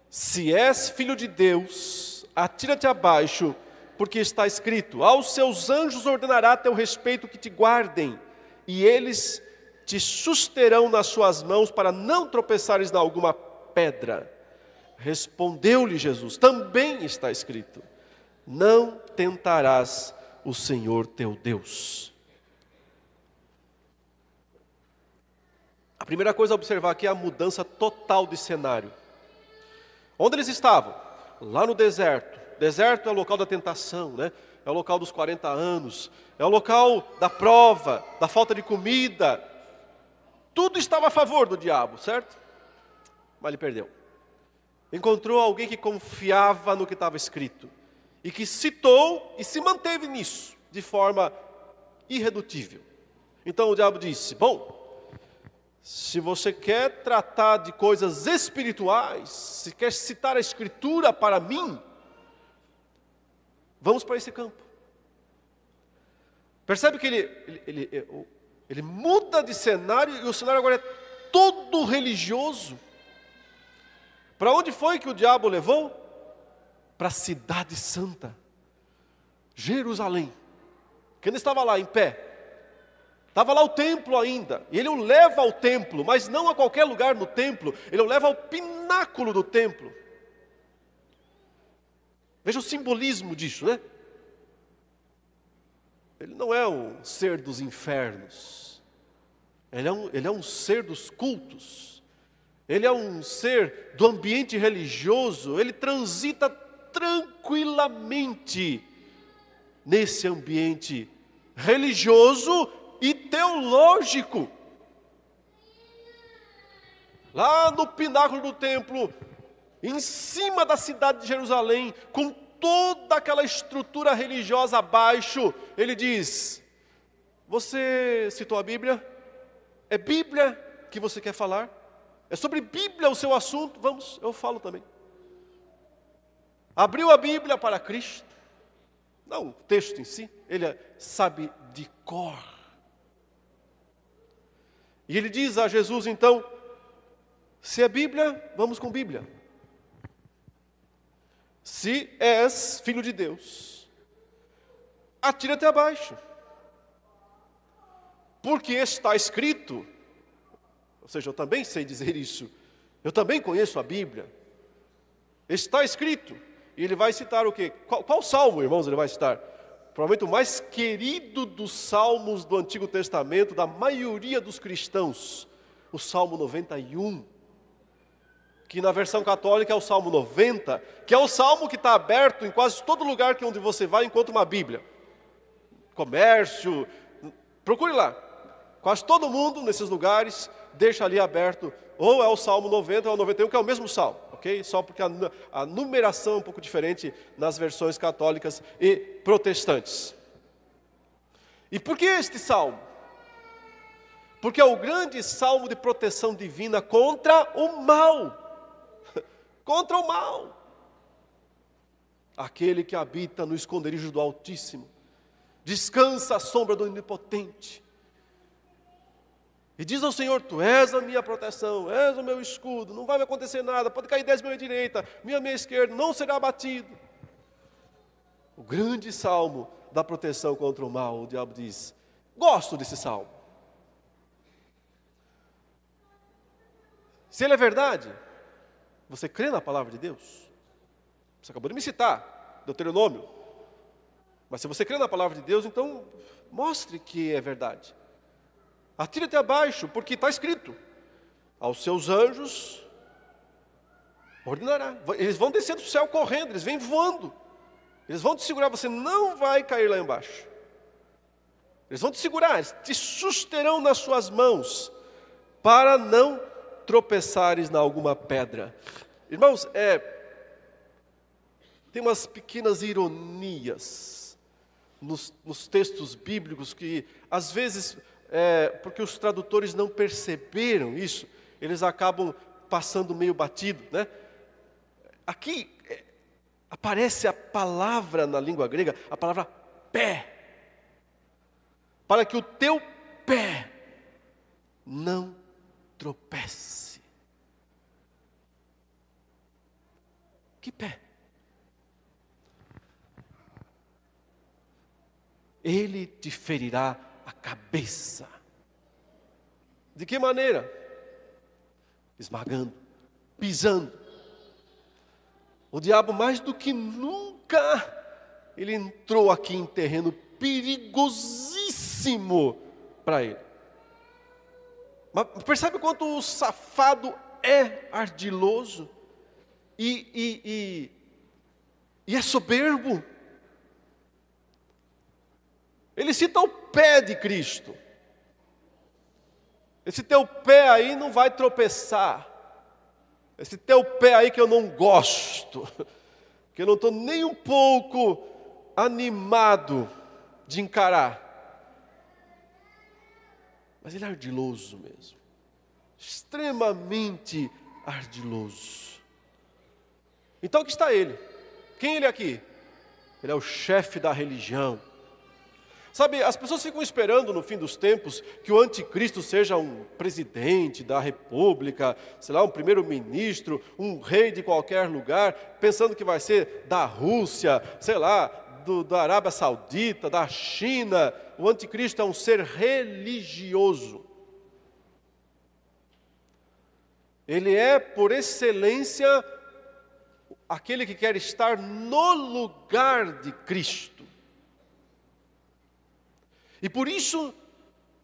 se és filho de Deus, atira-te abaixo, porque está escrito: aos seus anjos ordenará a teu respeito que te guardem, e eles te susterão nas suas mãos, para não tropeçares em alguma pedra. Respondeu-lhe Jesus: também está escrito: não tentarás o Senhor teu Deus. A primeira coisa a observar aqui é a mudança total de cenário. Onde eles estavam? Lá no deserto. Deserto é o local da tentação, né? É o local dos 40 anos. É o local da prova, da falta de comida. Tudo estava a favor do diabo, certo? Mas ele perdeu. Encontrou alguém que confiava no que estava escrito. E que citou e se manteve nisso, de forma irredutível. Então o diabo disse: bom, se você quer tratar de coisas espirituais, se quer citar a Escritura para mim, vamos para esse campo. Percebe que ele muda de cenário, e o cenário agora é todo religioso. Para onde foi que o diabo levou? Para a cidade santa, Jerusalém, que ainda estava lá em pé. Estava lá o templo ainda, e ele o leva ao templo, mas não a qualquer lugar no templo, ele o leva ao pináculo do templo. Veja o simbolismo disso, né? Ele não é um ser dos infernos, ele é um ser dos cultos, ele é um ser do ambiente religioso, ele transita tranquilamente nesse ambiente religioso e teológico. Lá no pináculo do templo, em cima da cidade de Jerusalém, com toda aquela estrutura religiosa abaixo, ele diz: Você citou a Bíblia? É Bíblia que você quer falar? É sobre Bíblia o seu assunto? Vamos, eu falo também. Abriu a Bíblia para Cristo? Não o texto em si, ele sabe de cor. E ele diz a Jesus então, se é Bíblia, vamos com Bíblia. Se és filho de Deus, atira-te abaixo. Porque está escrito, ou seja, eu também sei dizer isso, eu também conheço a Bíblia. Está escrito, e ele vai citar o quê? Qual salmo, irmãos, ele vai citar? Provavelmente o mais querido dos salmos do Antigo Testamento, da maioria dos cristãos, o Salmo 91. Que na versão católica é o Salmo 90, que é o salmo que está aberto em quase todo lugar que onde você vai encontra uma Bíblia. Comércio, procure lá. Quase todo mundo nesses lugares deixa ali aberto, ou é o Salmo 90 ou o 91, que é o mesmo salmo, ok? Só porque a numeração é um pouco diferente nas versões católicas e protestantes. E por que este salmo? Porque é o grande salmo de proteção divina contra o mal. Contra o mal. Aquele que habita no esconderijo do Altíssimo, descansa à sombra do Onipotente. E diz ao Senhor, tu és a minha proteção, és o meu escudo, não vai me acontecer nada, pode cair 10 à minha direita, minha esquerda, não será abatido. O grande salmo da proteção contra o mal, o diabo diz, gosto desse salmo. Se ele é verdade, você crê na palavra de Deus? Você acabou de me citar, Deuteronômio. Mas se você crê na palavra de Deus, então mostre que é verdade. Atira-te abaixo, porque está escrito, aos seus anjos ordenará. Eles vão descer do céu correndo, eles vêm voando. Eles vão te segurar, você não vai cair lá embaixo. Eles vão te segurar, eles te susterão nas suas mãos, para não tropeçares na alguma pedra. Irmãos, tem umas pequenas ironias nos textos bíblicos que, às vezes, porque os tradutores não perceberam isso, eles acabam passando meio batido, né? Aqui aparece a palavra na língua grega, a palavra pé, para que o teu pé não tropece. Que pé? Ele te ferirá a cabeça. De que maneira? Esmagando, pisando. O diabo, mais do que nunca, ele entrou aqui em terreno perigosíssimo para ele. Mas percebe quanto o safado é ardiloso e é soberbo? Ele cita o pé de Cristo. Esse teu pé aí não vai tropeçar. Esse teu pé aí que eu não gosto, que eu não estou nem um pouco animado de encarar. Mas ele é ardiloso mesmo. Extremamente ardiloso. Então aqui está ele. Quem ele é aqui? Ele é o chefe da religião. Sabe, as pessoas ficam esperando no fim dos tempos que o anticristo seja um presidente da república, sei lá, um primeiro-ministro, um rei de qualquer lugar, pensando que vai ser da Rússia, sei lá, da Arábia Saudita, da China. O anticristo é um ser religioso. Ele é, por excelência, aquele que quer estar no lugar de Cristo. E por isso,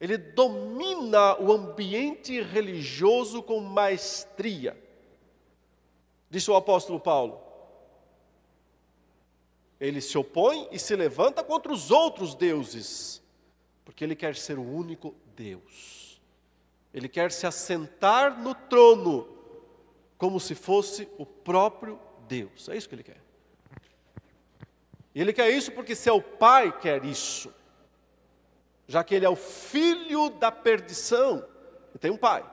ele domina o ambiente religioso com maestria. Disse o apóstolo Paulo. Ele se opõe e se levanta contra os outros deuses, porque ele quer ser o único Deus. Ele quer se assentar no trono, como se fosse o próprio Deus. É isso que ele quer. E ele quer isso porque seu pai quer isso. já que ele é o filho da perdição. Ele tem um pai.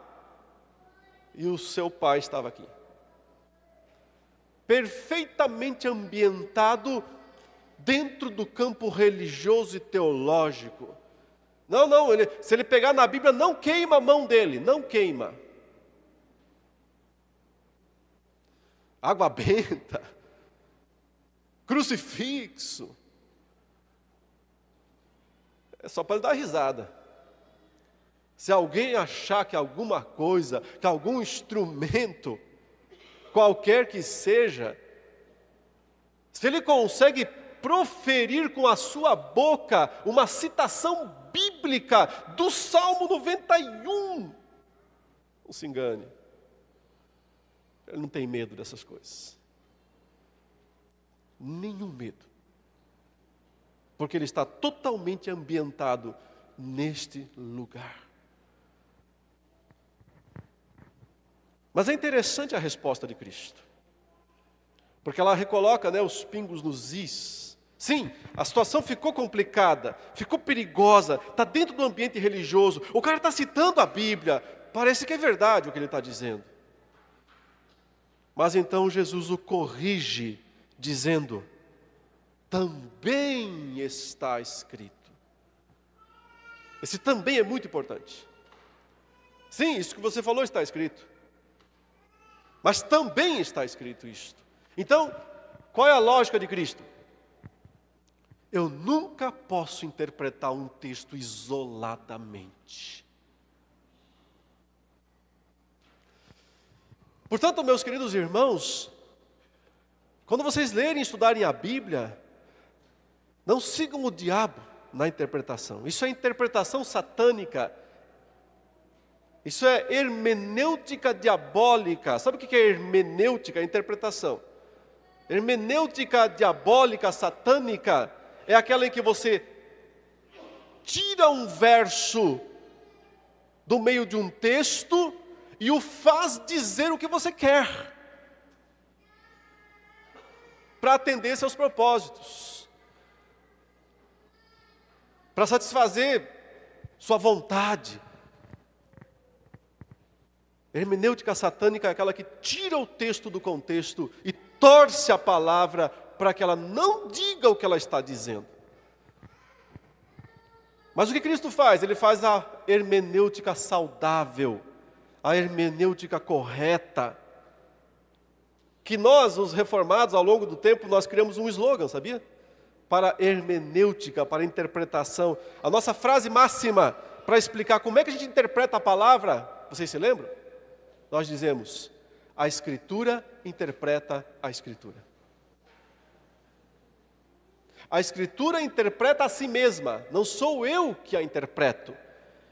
E o seu pai estava aqui. Perfeitamente ambientado dentro do campo religioso e teológico. Não, se ele pegar na Bíblia, não queima a mão dele, não queima. Água benta, crucifixo. É só para ele dar risada. Se alguém achar que alguma coisa, que algum instrumento, qualquer que seja, se ele consegue proferir com a sua boca uma citação bíblica do Salmo 91, não se engane. Ele não tem medo dessas coisas. Nenhum medo. Porque ele está totalmente ambientado neste lugar. Mas é interessante a resposta de Cristo. Porque ela recoloca, os pingos nos is. Sim, a situação ficou complicada, ficou perigosa, está dentro do ambiente religioso. O cara está citando a Bíblia, parece que é verdade o que ele está dizendo. Mas então Jesus o corrige, dizendo: também está escrito. Esse também é muito importante. Sim, isso que você falou está escrito. Mas também está escrito isto. Então, qual é a lógica de Cristo? Eu nunca posso interpretar um texto isoladamente. Portanto, meus queridos irmãos, quando vocês lerem e estudarem a Bíblia, não sigam o diabo na interpretação. Isso é interpretação satânica. Isso é hermenêutica diabólica. Sabe o que é hermenêutica? Interpretação. Hermenêutica diabólica, satânica, é aquela em que você tira um verso do meio de um texto e o faz dizer o que você quer, para atender seus propósitos, para satisfazer sua vontade. Hermenêutica satânica é aquela que tira o texto do contexto e torce a palavra para que ela não diga o que ela está dizendo. Mas o que Cristo faz? Ele faz a hermenêutica saudável, a hermenêutica correta, que nós, os reformados, ao longo do tempo, nós criamos um slogan, sabia? Para hermenêutica, para interpretação. A nossa frase máxima para explicar como é que a gente interpreta a palavra, vocês se lembram? Nós dizemos: a Escritura interpreta a Escritura. A Escritura interpreta a si mesma, não sou eu que a interpreto.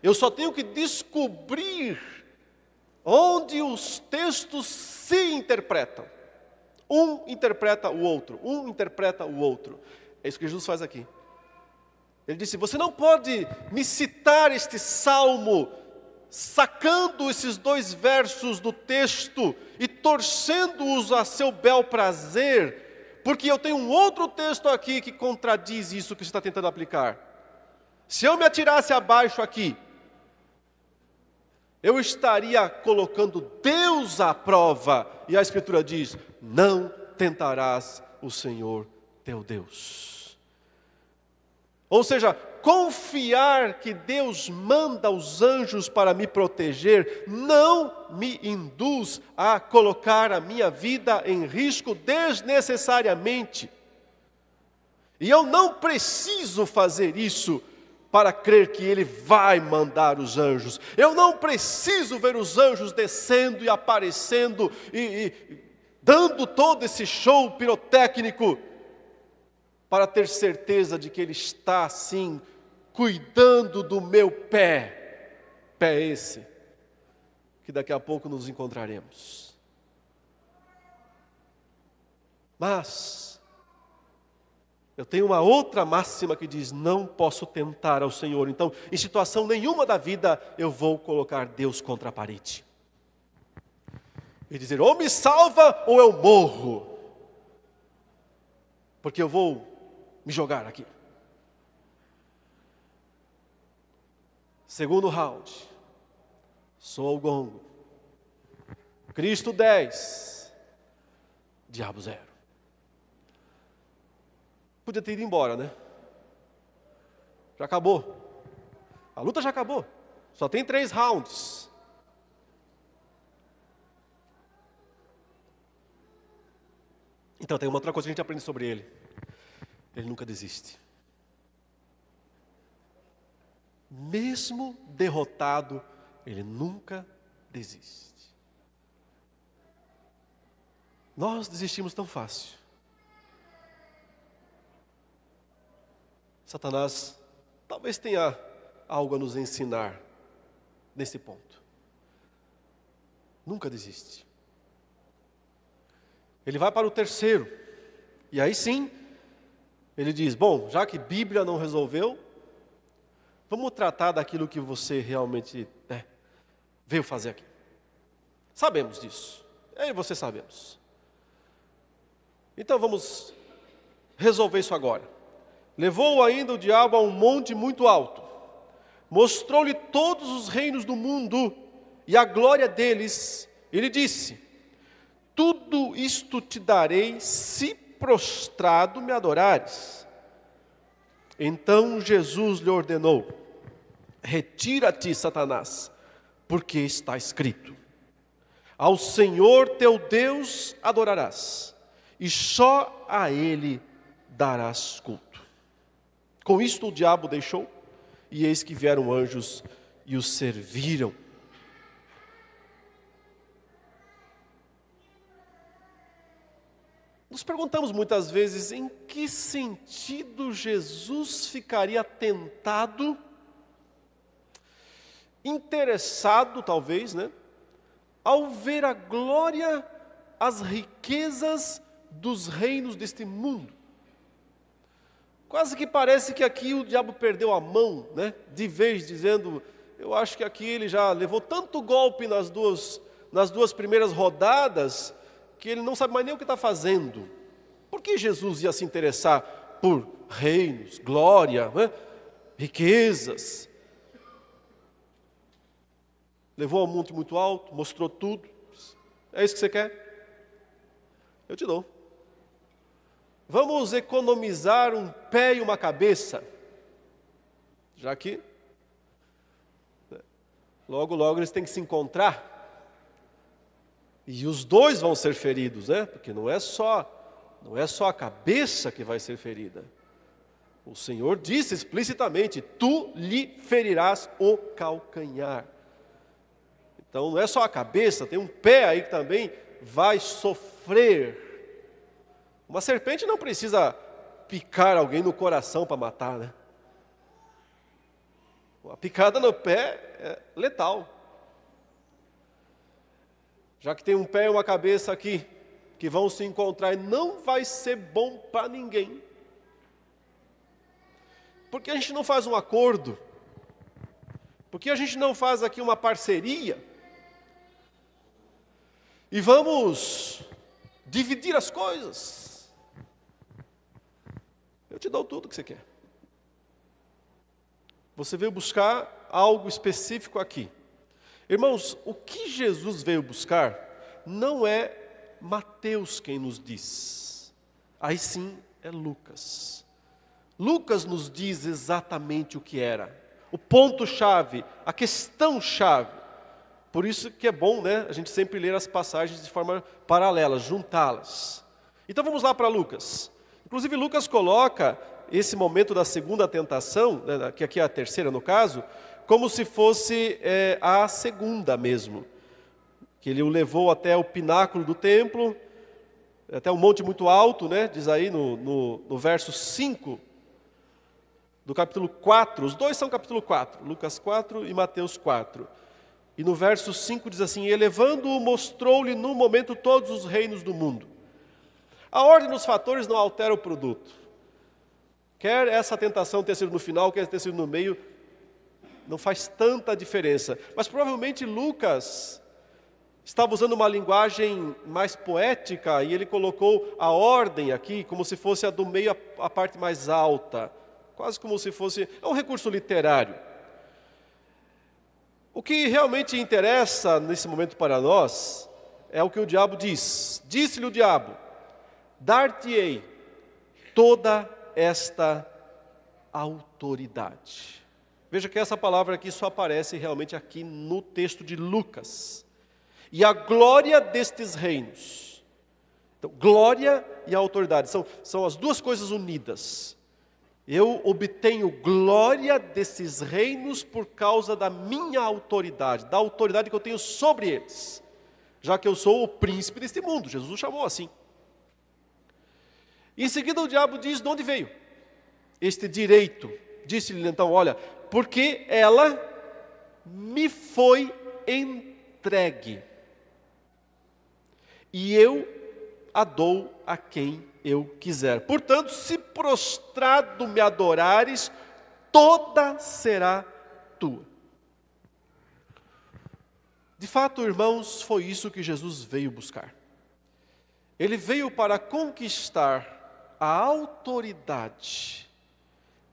Eu só tenho que descobrir onde os textos se interpretam. Um interpreta o outro, um interpreta o outro. É isso que Jesus faz aqui. Ele disse: você não pode me citar este salmo sacando esses dois versos do texto e torcendo-os a seu bel prazer, porque eu tenho um outro texto aqui que contradiz isso que você está tentando aplicar. Se eu me atirasse abaixo aqui, eu estaria colocando Deus à prova, e a Escritura diz: não tentarás o Senhor teu Deus. Ou seja, confiar que Deus manda os anjos para me proteger não me induz a colocar a minha vida em risco desnecessariamente. E eu não preciso fazer isso para crer que Ele vai mandar os anjos. Eu não preciso ver os anjos descendo e aparecendo e dando todo esse show pirotécnico para ter certeza de que Ele está, assim, cuidando do meu pé. Pé esse, que daqui a pouco nos encontraremos. Mas eu tenho uma outra máxima que diz: não posso tentar ao Senhor. Então, em situação nenhuma da vida, eu vou colocar Deus contra a parede. E dizer: ou me salva ou eu morro. Porque eu vou me jogar aqui. Segundo round. Soa o gongo. Cristo 10. Diabo 0. Podia ter ido embora, né? Já acabou. A luta já acabou. Só tem 3 rounds. Então tem uma outra coisa que a gente aprende sobre ele. Ele nunca desiste. Mesmo derrotado, ele nunca desiste. Nós desistimos tão fácil. Satanás talvez tenha algo a nos ensinar nesse ponto. Nunca desiste. Ele vai para o terceiro. E aí sim, ele diz, bom, já que Bíblia não resolveu, vamos tratar daquilo que você realmente veio fazer aqui. Sabemos disso. Eu e você sabemos. Então vamos resolver isso agora. Levou ainda o diabo a um monte muito alto. Mostrou-lhe todos os reinos do mundo e a glória deles. E lhe disse, tudo isto te darei se prostrado me adorares. Então Jesus lhe ordenou, retira-te, Satanás, porque está escrito, ao Senhor teu Deus adorarás, e só a Ele darás culto. Com isto o diabo deixou, e eis que vieram anjos e os serviram. Nos perguntamos muitas vezes em que sentido Jesus ficaria tentado, interessado talvez, né, ao ver a glória, as riquezas dos reinos deste mundo. Quase que parece que aqui o diabo perdeu a mão, né, de vez, dizendo, eu acho que aqui ele já levou tanto golpe nas duas primeiras rodadas, que ele não sabe mais nem o que está fazendo. Por que Jesus ia se interessar por reinos, glória, né? Riquezas? Levou ao monte muito alto, mostrou tudo. É isso que você quer? Eu te dou. Vamos economizar um pé e uma cabeça, já que logo, logo eles têm que se encontrar. E os dois vão ser feridos, né? Porque não é só a cabeça que vai ser ferida. O Senhor disse explicitamente, tu lhe ferirás o calcanhar. Então não é só a cabeça, tem um pé aí que também vai sofrer. Uma serpente não precisa picar alguém no coração para matar, né? Uma picada no pé é letal. Já que tem um pé e uma cabeça aqui, que vão se encontrar, e não vai ser bom para ninguém. Porque a gente não faz um acordo? Porque a gente não faz aqui uma parceria? E vamos dividir as coisas? Eu te dou tudo que você quer. Você veio buscar algo específico aqui. Irmãos, o que Jesus veio buscar não é Mateus quem nos diz. Aí sim é Lucas. Lucas nos diz exatamente o que era. O ponto-chave, a questão-chave. Por isso que é bom, né, a gente sempre ler as passagens de forma paralela, juntá-las. Então vamos lá para Lucas. Inclusive Lucas coloca esse momento da segunda tentação, né, que aqui é a terceira no caso, como se fosse a segunda mesmo. Que ele o levou até o pináculo do templo, até um monte muito alto, né? Diz aí no verso 5 do capítulo 4. Os dois são capítulo 4, Lucas 4 e Mateus 4. E no verso 5 diz assim, elevando-o, mostrou-lhe no momento todos os reinos do mundo. A ordem dos fatores não altera o produto. Quer essa tentação ter sido no final, quer ter sido no meio, não faz tanta diferença. Mas provavelmente Lucas estava usando uma linguagem mais poética e ele colocou a ordem aqui como se fosse a do meio a parte mais alta. Quase como se fosse, é um recurso literário. O que realmente interessa nesse momento para nós é o que o diabo diz. Disse-lhe o diabo: dar-te-ei toda esta autoridade. Veja que essa palavra aqui só aparece realmente aqui no texto de Lucas. E a glória destes reinos. Então, glória e autoridade são as duas coisas unidas. Eu obtenho glória desses reinos por causa da minha autoridade, da autoridade que eu tenho sobre eles, já que eu sou o príncipe deste mundo. Jesus o chamou assim. Em seguida o diabo diz de onde veio este direito. Disse-lhe então: olha, porque ela me foi entregue, e eu a dou a quem eu quiser. Portanto, se prostrado me adorares, toda será tua. De fato, irmãos, foi isso que Jesus veio buscar. Ele veio para conquistar a autoridade,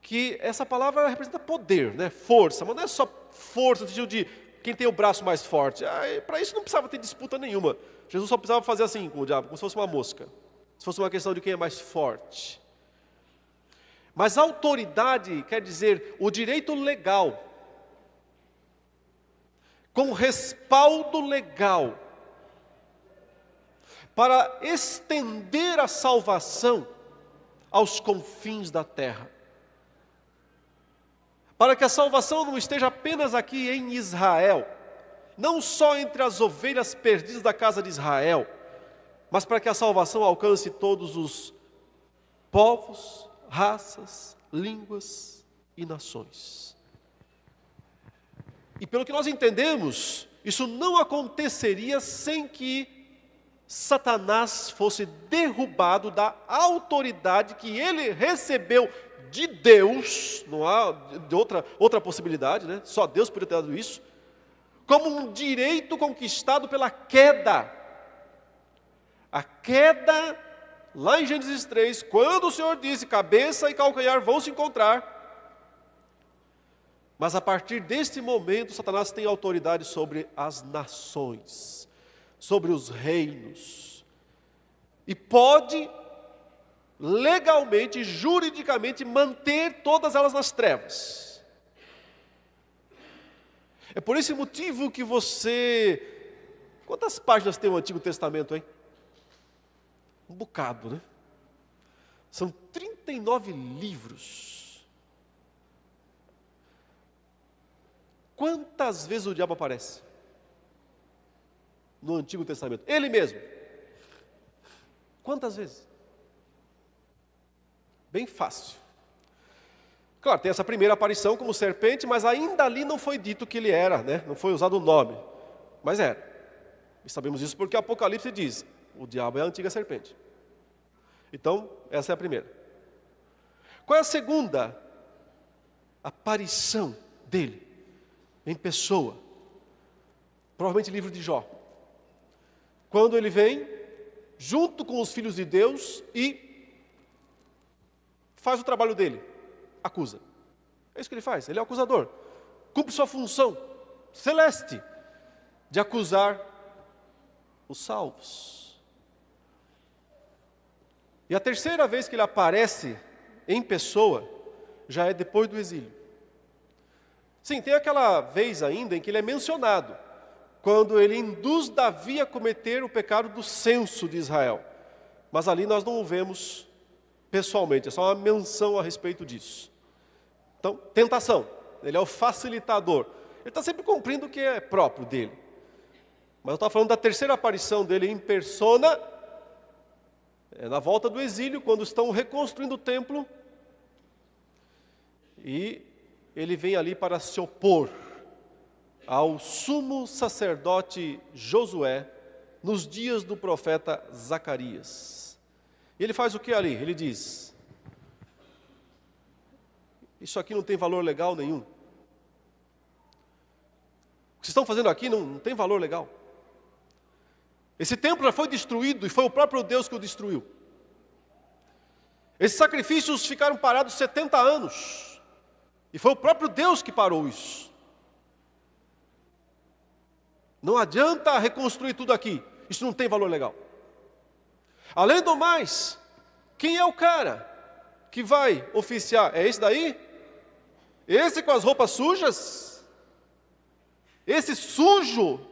que essa palavra representa poder, né? Força, mas não é só força no sentido de quem tem o braço mais forte. Para isso não precisava ter disputa nenhuma. Jesus só precisava fazer assim com o diabo, como se fosse uma mosca. Se fosse uma questão de quem é mais forte. Mas autoridade quer dizer o direito legal, com respaldo legal, para estender a salvação aos confins da terra. Para que a salvação não esteja apenas aqui em Israel, não só entre as ovelhas perdidas da casa de Israel, mas para que a salvação alcance todos os povos, raças, línguas e nações. E pelo que nós entendemos, isso não aconteceria sem que Satanás fosse derrubado da autoridade que ele recebeu de Deus. Não há de outra possibilidade, né? Só Deus poderia ter dado isso, como um direito conquistado pela queda. A queda, lá em Gênesis 3, quando o Senhor disse: cabeça e calcanhar vão se encontrar. Mas a partir deste momento, Satanás tem autoridade sobre as nações, sobre os reinos, e pode legalmente, juridicamente, manter todas elas nas trevas. É por esse motivo que você... Quantas páginas tem o Antigo Testamento, hein? Um bocado, né? São 39 livros. Quantas vezes o diabo aparece no Antigo Testamento? Ele mesmo. Quantas vezes? Bem fácil. Claro, tem essa primeira aparição como serpente, mas ainda ali não foi dito que ele era, né? Não foi usado o nome, mas era. E sabemos isso porque Apocalipse diz: o diabo é a antiga serpente. Então, essa é a primeira. Qual é a segunda aparição dele em pessoa? Provavelmente livro de Jó. Quando ele vem junto com os filhos de Deus e faz o trabalho dele, acusa. É isso que ele faz, ele é o acusador. Cumpre sua função celeste de acusar os salvos. E a terceira vez que ele aparece em pessoa já é depois do exílio. Sim, tem aquela vez ainda em que ele é mencionado, quando ele induz Davi a cometer o pecado do censo de Israel. Mas ali nós não o vemos pessoalmente, é só uma menção a respeito disso. Então, tentação, ele é o facilitador. Ele está sempre cumprindo o que é próprio dele. Mas eu estava falando da terceira aparição dele em persona, na volta do exílio, quando estão reconstruindo o templo. E ele vem ali para se opor ao sumo sacerdote Josué, nos dias do profeta Zacarias. E ele faz o que ali? Ele diz: isso aqui não tem valor legal nenhum. O que vocês estão fazendo aqui não tem valor legal. Esse templo já foi destruído e foi o próprio Deus que o destruiu. Esses sacrifícios ficaram parados 70 anos. E foi o próprio Deus que parou isso. Não adianta reconstruir tudo aqui. Isso não tem valor legal. Além do mais, quem é o cara que vai oficiar? É esse daí? Esse com as roupas sujas? Esse sujo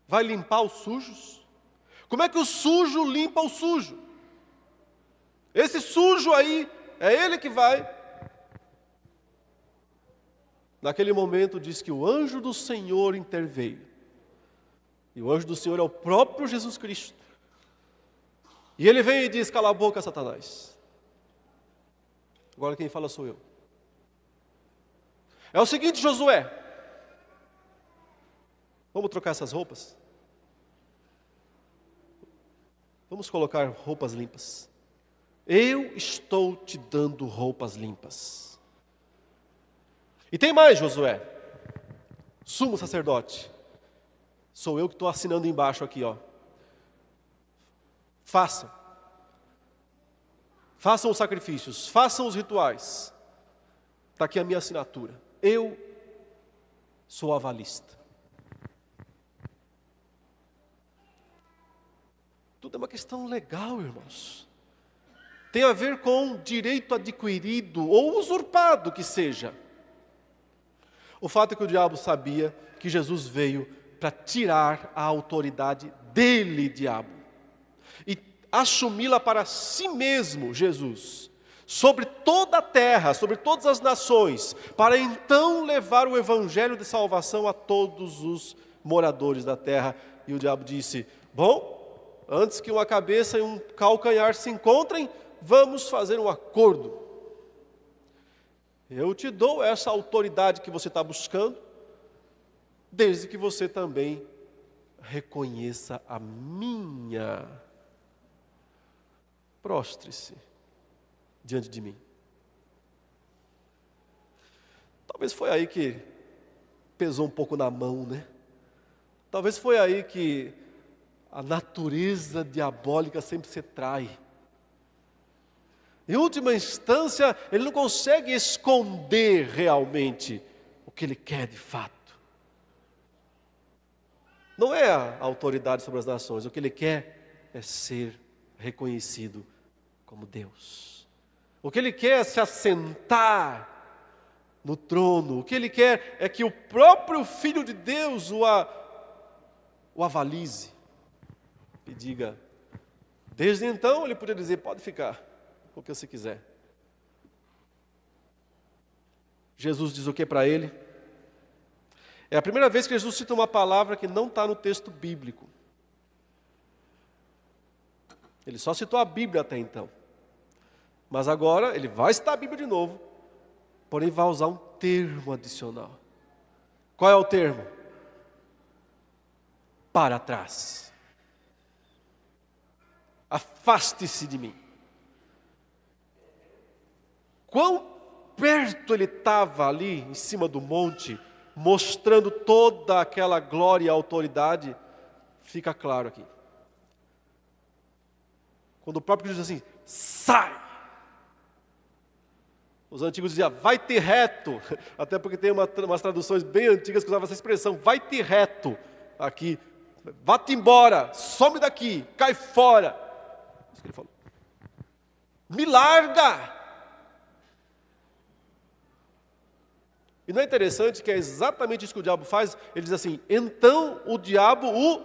vai limpar os sujos? Como é que o sujo limpa o sujo? Esse sujo aí, é ele que vai. Naquele momento diz que o anjo do Senhor interveio. E o anjo do Senhor é o próprio Jesus Cristo. E ele vem e diz: cala a boca, Satanás. Agora quem fala sou eu. É o seguinte, Josué. Vamos trocar essas roupas? Vamos colocar roupas limpas. Eu estou te dando roupas limpas. E tem mais, Josué. Sumo sacerdote. Sou eu que estou assinando embaixo aqui, ó. Façam os sacrifícios, façam os rituais. Está aqui a minha assinatura. Eu sou avalista. Tudo é uma questão legal, irmãos. Tem a ver com direito adquirido ou usurpado que seja. O fato é que o diabo sabia que Jesus veio para tirar a autoridade dele, diabo, e assumi-la para si mesmo, Jesus, sobre toda a terra, sobre todas as nações, para então levar o evangelho de salvação a todos os moradores da terra. E o diabo disse: bom, antes que uma cabeça e um calcanhar se encontrem, vamos fazer um acordo. Eu te dou essa autoridade que você está buscando, desde que você também reconheça a minha. Prostre-se diante de mim. Talvez foi aí que pesou um pouco na mão, né? Talvez foi aí que a natureza diabólica sempre se trai. Em última instância, ele não consegue esconder realmente o que ele quer de fato. Não é a autoridade sobre as nações, o que ele quer é ser reconhecido como Deus. O que ele quer é se assentar no trono. O que ele quer é que o próprio Filho de Deus o avalize e diga. Desde então ele podia dizer: pode ficar com o que você quiser. Jesus diz o que para ele? É a primeira vez que Jesus cita uma palavra que não está no texto bíblico. Ele só citou a Bíblia até então. Mas agora ele vai citar a Bíblia de novo, porém vai usar um termo adicional. Qual é o termo? Para trás. Afaste-se de mim. Quão perto ele estava ali em cima do monte, mostrando toda aquela glória e autoridade, fica claro aqui. Quando o próprio Jesus diz assim: sai! Os antigos diziam: vai-te reto. Até porque tem umas traduções bem antigas que usavam essa expressão: vai-te reto. Aqui, vá-te embora, some daqui, cai fora. Isso que ele falou. Me larga! E não é interessante que é exatamente isso que o diabo faz? Ele diz assim: então o diabo o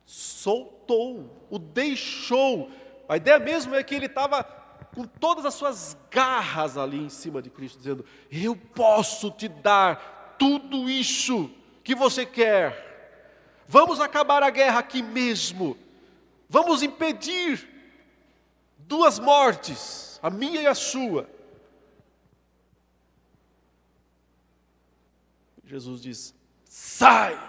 soltou, o deixou. A ideia mesmo é que ele estava com todas as suas garras ali em cima de Cristo, dizendo: eu posso te dar tudo isso que você quer. Vamos acabar a guerra aqui mesmo. Vamos impedir duas mortes, a minha e a sua. Jesus diz: sai!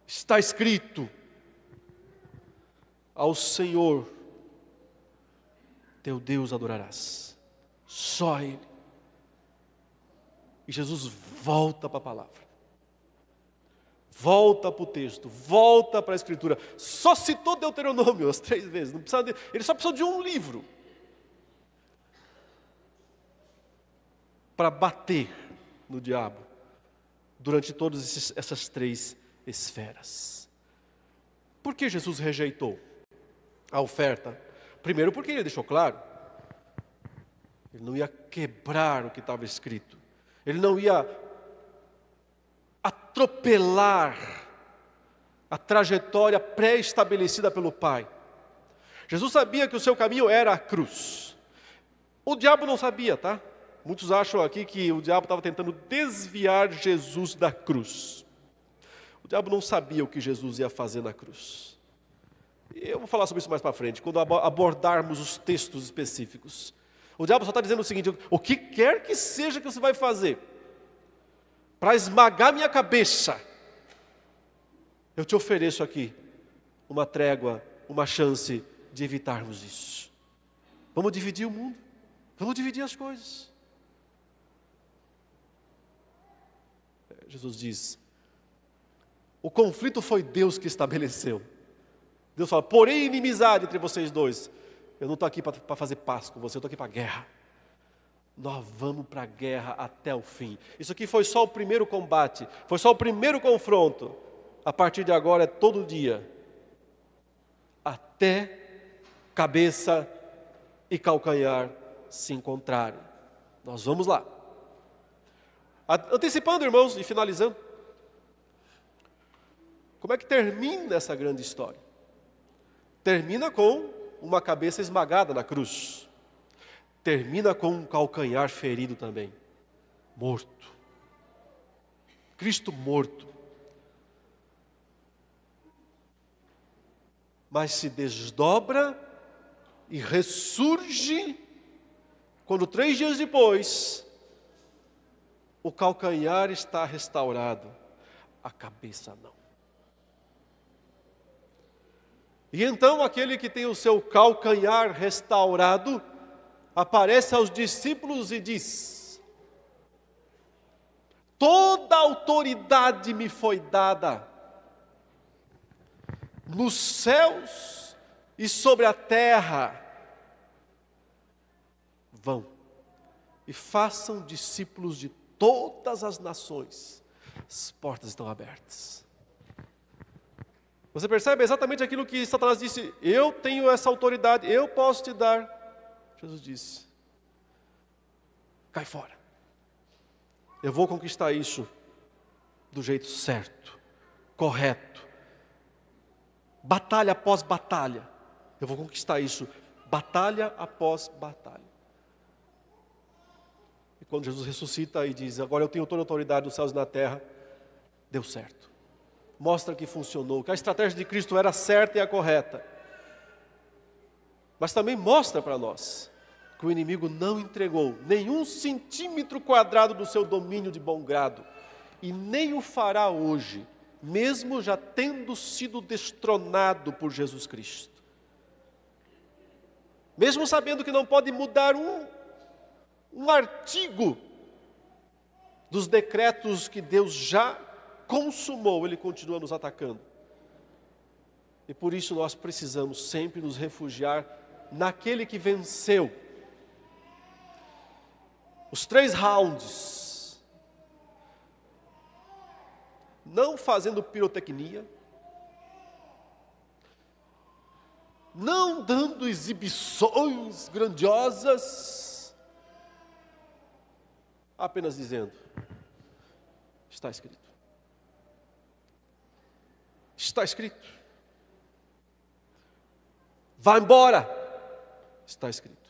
Está escrito: ao Senhor teu Deus adorarás, só a Ele. E Jesus volta para a palavra, volta para o texto, volta para a Escritura. Só citou Deuteronômio as 3 vezes, não precisa ele só precisou de um livro. para bater no diabo durante todas essas 3 esferas. Por que Jesus rejeitou a oferta? Primeiro, porque ele deixou claro, ele não ia quebrar o que estava escrito, ele não ia atropelar a trajetória pré-estabelecida pelo Pai. Jesus sabia que o seu caminho era a cruz. O diabo não sabia, tá? Muitos acham aqui que o diabo estava tentando desviar Jesus da cruz. O diabo não sabia o que Jesus ia fazer na cruz. E eu vou falar sobre isso mais para frente, quando abordarmos os textos específicos. O diabo só está dizendo o seguinte: o que quer que seja que você vai fazer para esmagar minha cabeça, eu te ofereço aqui uma trégua, uma chance de evitarmos isso. Vamos dividir o mundo, vamos dividir as coisas. Jesus diz, o conflito foi Deus que estabeleceu. Deus fala, porém inimizade entre vocês dois. Eu não estou aqui para fazer paz com você, eu estou aqui para a guerra. Nós vamos para a guerra até o fim. Isso aqui foi só o primeiro combate, foi só o primeiro confronto. A partir de agora é todo dia, até cabeça e calcanhar se encontrarem. Nós vamos lá. Antecipando, irmãos, e finalizando, como é que termina essa grande história? Termina com uma cabeça esmagada na cruz. Termina com um calcanhar ferido também. Morto. Cristo morto. Mas se desdobra e ressurge quando 3 dias depois o calcanhar está restaurado, a cabeça não. E então aquele que tem o seu calcanhar restaurado aparece aos discípulos e diz: toda autoridade me foi dada nos céus e sobre a terra. Vão e façam discípulos de todas as nações. As portas estão abertas. Você percebe exatamente aquilo que Satanás disse: eu tenho essa autoridade, eu posso te dar. Jesus disse: cai fora. Eu vou conquistar isso do jeito certo, correto. Batalha após batalha. Eu vou conquistar isso, batalha após batalha. E quando Jesus ressuscita e diz: agora eu tenho toda a autoridade dos céus e na terra, deu certo. Mostra que funcionou, que a estratégia de Cristo era certa e a correta. Mas também mostra para nós que o inimigo não entregou nenhum centímetro quadrado do seu domínio de bom grado, e nem o fará hoje, mesmo já tendo sido destronado por Jesus Cristo. Mesmo sabendo que não pode mudar um artigo dos decretos que Deus já consumou, ele continua nos atacando. E por isso nós precisamos sempre nos refugiar naquele que venceu os 3 rounds, não fazendo pirotecnia, não dando exibições grandiosas, apenas dizendo: está escrito. Está escrito. Vá embora. Está escrito.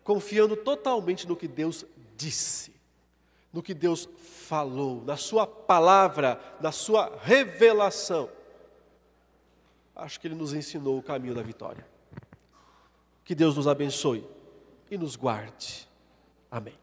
Confiando totalmente no que Deus disse, no que Deus falou, na sua palavra, na sua revelação. Acho que Ele nos ensinou o caminho da vitória. Que Deus nos abençoe e nos guarde. Amém.